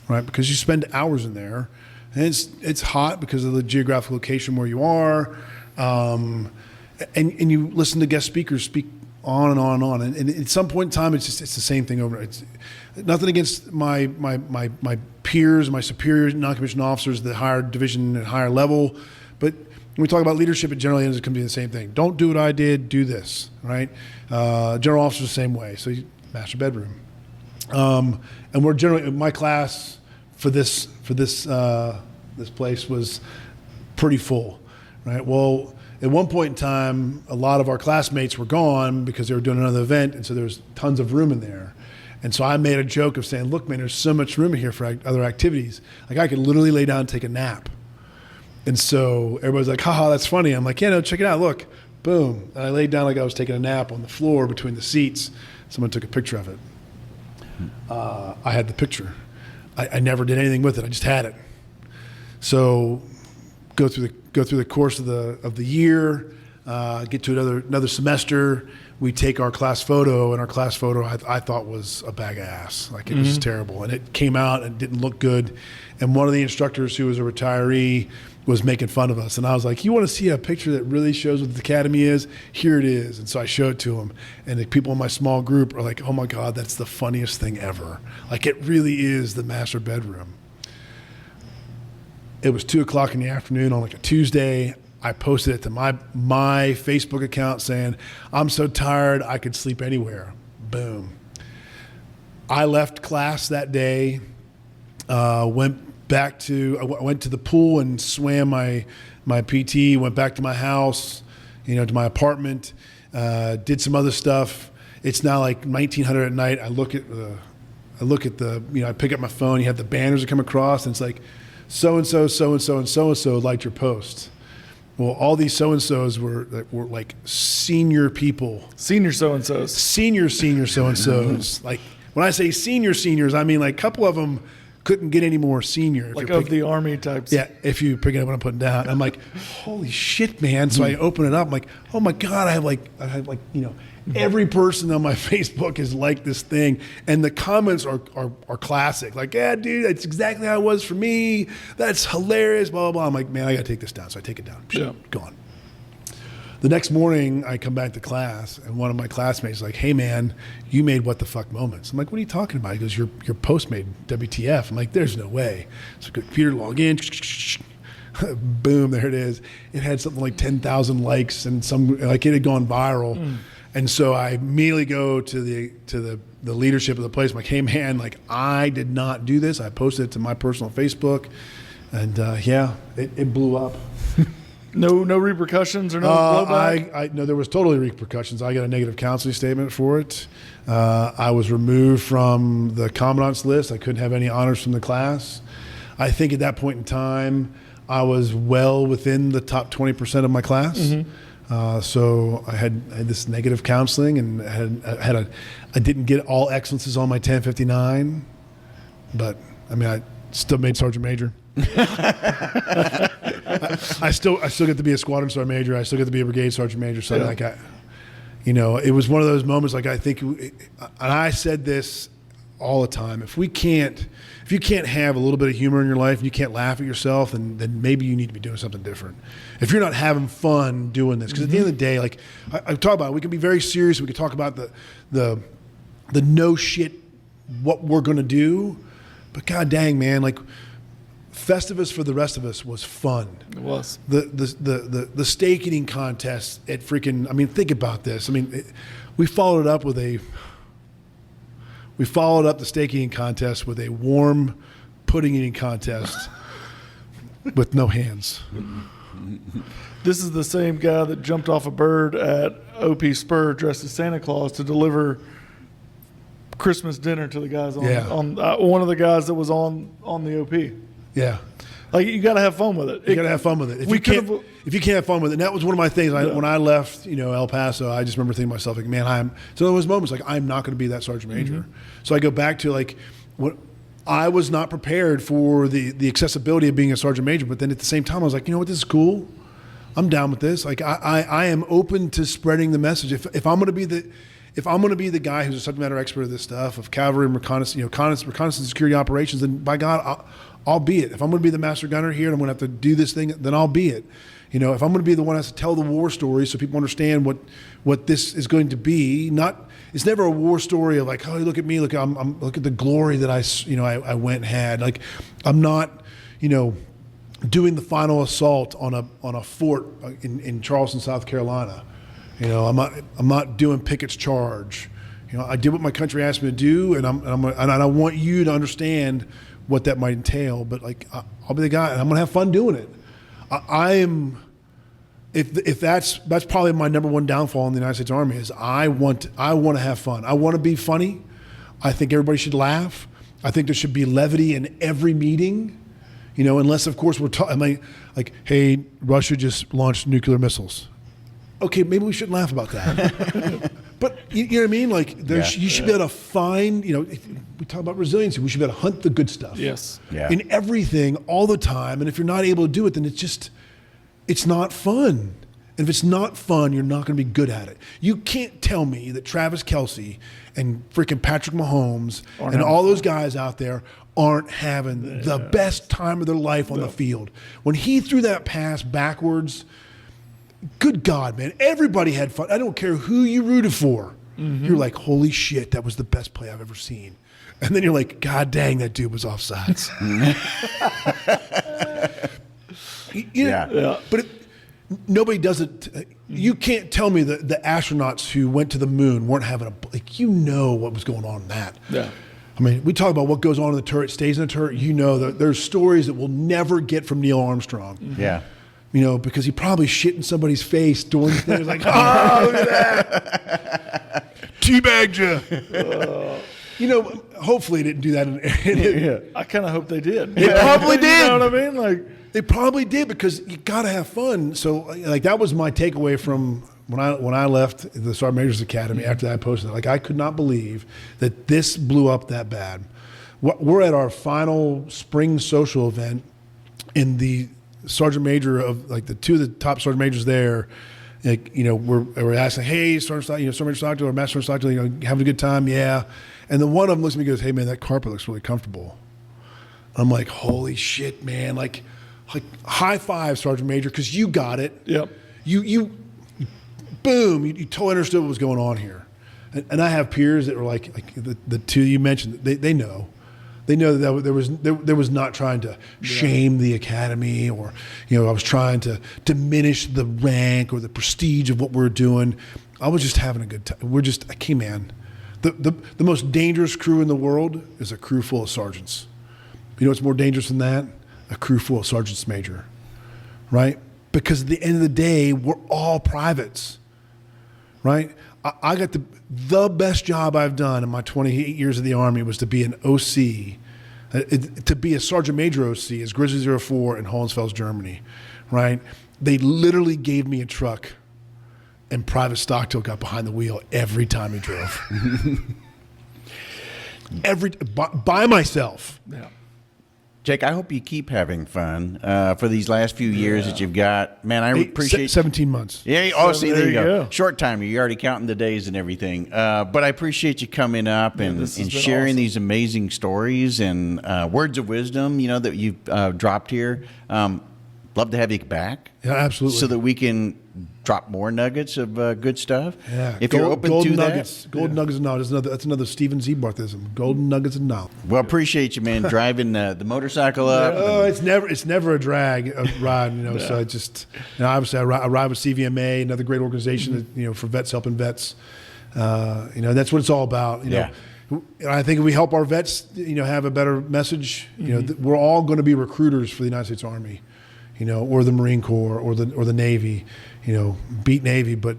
right? Because you spend hours in there, and it's hot because of the geographic location where you are, and you listen to guest speakers speak on and on and on. And at some point in time, it's the same thing over. It's nothing against my peers, my superiors, non-commissioned officers, the higher division and higher level, but when we talk about leadership, it generally ends up being the same thing. Don't do what I did, do this, right? General officers the same way. So master bedroom. And we're generally, my class for this place was pretty full, right? Well, at one point in time, a lot of our classmates were gone because they were doing another event, and so there was tons of room in there. And so I made a joke of saying, look, man, there's so much room in here for other activities. Like I could literally lay down and take a nap. And so everybody's like, haha, that's funny. I'm like, yeah, no, check it out. Look, boom. And I laid down like I was taking a nap on the floor between the seats. Someone took a picture of it. I had the picture. I never did anything with it. I just had it. So go through the course of the year, get to another semester. We take our class photo, and our class photo I thought was a bag of ass. Like it was just terrible. And it came out and didn't look good. And one of the instructors who was a retiree was making fun of us. And I was like, you want to see a picture that really shows what the academy is? Here it is. And so I showed it to him. And the people in my small group are like, oh my God, that's the funniest thing ever. Like it really is the master bedroom. It was 2:00 in the afternoon on like a Tuesday. I posted it to my Facebook account saying, I'm so tired, I could sleep anywhere. Boom. I left class that day, went to the pool and swam my PT, went back to my house, to my apartment, did some other stuff. It's now like 1900 at night. I look at I pick up my phone, you have the banners that come across, and it's like, so-and-so, so-and-so, and so-and-so liked your post. Well, all these so-and-sos were like senior people. Senior so-and-sos. Senior so-and-sos. Like when I say seniors, I mean like a couple of them couldn't get any more senior. Like of the Army types. Yeah, if you pick it up what I'm putting down. I'm like, holy shit, man. So I open it up. I'm like, oh my God, I have like every person on my Facebook is like this thing. And the comments are classic. Like, yeah, dude, that's exactly how it was for me. That's hilarious, blah, blah, blah. I'm like, man, I got to take this down. So I take it down. Yeah. Gone. The next morning, I come back to class, and one of my classmates is like, hey, man, you made what the fuck moments. I'm like, what are you talking about? He goes, your post made WTF. I'm like, there's no way. So computer log in. Boom, there it is. It had something like 10,000 likes, and it had gone viral. And so I immediately go to the leadership of the place. I'm like, hey, man, like I did not do this. I posted it to my personal Facebook, and it blew up. No repercussions or no blowback? No, there was totally repercussions. I got a negative counseling statement for it. I was removed from the commandant's list. I couldn't have any honors from the class. I think at that point in time, I was well within the top 20% of my class. So I had this negative counseling, and I didn't get all excellences on my 1059, but I mean, I still made Sergeant Major. I still get to be a squadron sergeant major. I still get to be a brigade sergeant major. So it was one of those moments. Like I think, and I said this all the time. If you can't have a little bit of humor in your life, and you can't laugh at yourself, then maybe you need to be doing something different. If you're not having fun doing this, because at the end of the day, like I talk about, we can be very serious. We can talk about the no shit what we're going to do, but god dang, man, like. Festivus for the rest of us was fun. It was. The steak eating contest at freaking, I mean, think about this. I mean, we followed the steak eating contest with a warm pudding eating contest with no hands. This is the same guy that jumped off a bird at OP Spur dressed as Santa Claus to deliver Christmas dinner to the guys on one of the guys that was on the OP. Yeah. Like, you got to have fun with it. You got to have fun with it. If you can't have fun with it, and that was one of my things. When I left, El Paso, I just remember thinking to myself, like, man, so there was moments like, I'm not going to be that sergeant major. So I go back to like, what I was not prepared for the accessibility of being a sergeant major. But then at the same time, I was like, you know what, this is cool. I'm down with this. Like, I am open to spreading the message. If I'm going to be the guy who's a subject matter expert of this stuff, of cavalry and reconnaissance, reconnaissance and security operations, then by God, I'll be it. If I'm going to be the master gunner here and I'm going to have to do this thing, then I'll be it. If I'm going to be the one that has to tell the war story so people understand what this is going to be, it's never a war story of like, oh, look at me, look at the glory that I went and had. Like, I'm not, doing the final assault on a fort in Charleston, South Carolina. I'm not doing Pickett's charge. I did what my country asked me to do, and I want you to understand what that might entail. But like, I'll be the guy, and I'm gonna have fun doing it. I am. If that's probably my number one downfall in the United States Army is I want to have fun. I want to be funny. I think everybody should laugh. I think there should be levity in every meeting. Unless of course we're talking like, hey, Russia just launched nuclear missiles. Okay, maybe we shouldn't laugh about that. But you know what I mean? Like, you should be able to find, we talk about resiliency, we should be able to hunt the good stuff. Yes. Yeah. In everything, all the time. And if you're not able to do it, then it's not fun. And if it's not fun, you're not going to be good at it. You can't tell me that Travis Kelce and freaking Patrick Mahomes and all those guys out there aren't having the best time of their life on the field. When he threw that pass backwards, good God, man, everybody had fun. I don't care who you rooted for. You're like, holy shit, that was the best play I've ever seen. And then you're like, God dang, that dude was offsides. But nobody does it. You can't tell me that the astronauts who went to the moon weren't having what was going on in that. Yeah. I mean, we talk about what goes on in the turret, stays in the turret. That there's stories that we'll never get from Neil Armstrong. Yeah. Because he probably shit in somebody's face during the thing. Like, oh, look at that. Teabagged you. Hopefully they didn't do that. I kind of hope they did. They probably did. You know what I mean? Like, they probably did, because you got to have fun. So, like, that was my takeaway from when I left the Sergeant Major's Academy after that posted. Like, I could not believe that this blew up that bad. We're at our final spring social event, in the Sergeant Major of like the two of the top Sergeant Majors there, like, we're asking, hey, Sergeant Major Stockdill or Master Sergeant Stockdill, having a good time? Yeah. And then one of them looks at me and goes, hey man, that carpet looks really comfortable. I'm like, holy shit, man. Like high five, Sergeant Major, because you got it. Yep. You boom, you totally understood what was going on here. And I have peers that were like the two you mentioned, they know. They know that there was not trying to shame the academy, or I was trying to diminish the rank or the prestige of what we're doing. I was just having a good time. Man, the most dangerous crew in the world is a crew full of sergeants. You know what's more dangerous than that? A crew full of sergeants major, right? Because at the end of the day, we're all privates, right? I got the best job I've done in my 28 years of the Army was to be an OC, to be a Sergeant Major OC as Grizzly 04 in Hohenfels, Germany, right? They literally gave me a truck, and Private Stockdill got behind the wheel every time he drove. By myself. Yeah. Jake, I hope you keep having fun for these last few years that you've got. Man, I appreciate 17 months. Yeah. Oh, see, there you go. Short time. You're already counting the days and everything. But I appreciate you coming up and sharing these amazing stories and words of wisdom, that you've dropped here. Love to have you back. Yeah, absolutely. So that we can drop more nuggets of good stuff. Yeah. If you're open golden to nuggets. that. Golden nuggets of knowledge. That's another Stephen Zebarthism. Golden nuggets of knowledge. Well, appreciate you, man, driving the motorcycle up. Oh, it's never a drag ride, So I just, obviously I ride with CVMA, another great organization that, for vets helping vets. That's what it's all about. I think if we help our vets, have a better message. We're all going to be recruiters for the United States Army, or the Marine Corps or the Navy. Beat Navy, but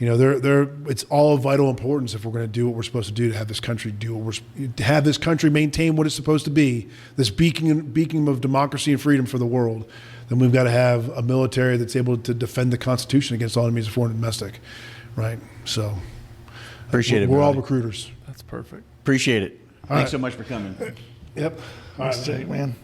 It's all of vital importance if we're going to do what we're supposed to do to have this country to have this country maintain what it's supposed to be, this beacon of democracy and freedom for the world. Then we've got to have a military that's able to defend the Constitution against all enemies of foreign and domestic, right? So Appreciate it. We're all brother. recruiters. That's perfect. Appreciate it. Thanks right. so much for coming. Yep. All Thanks, Jake, man.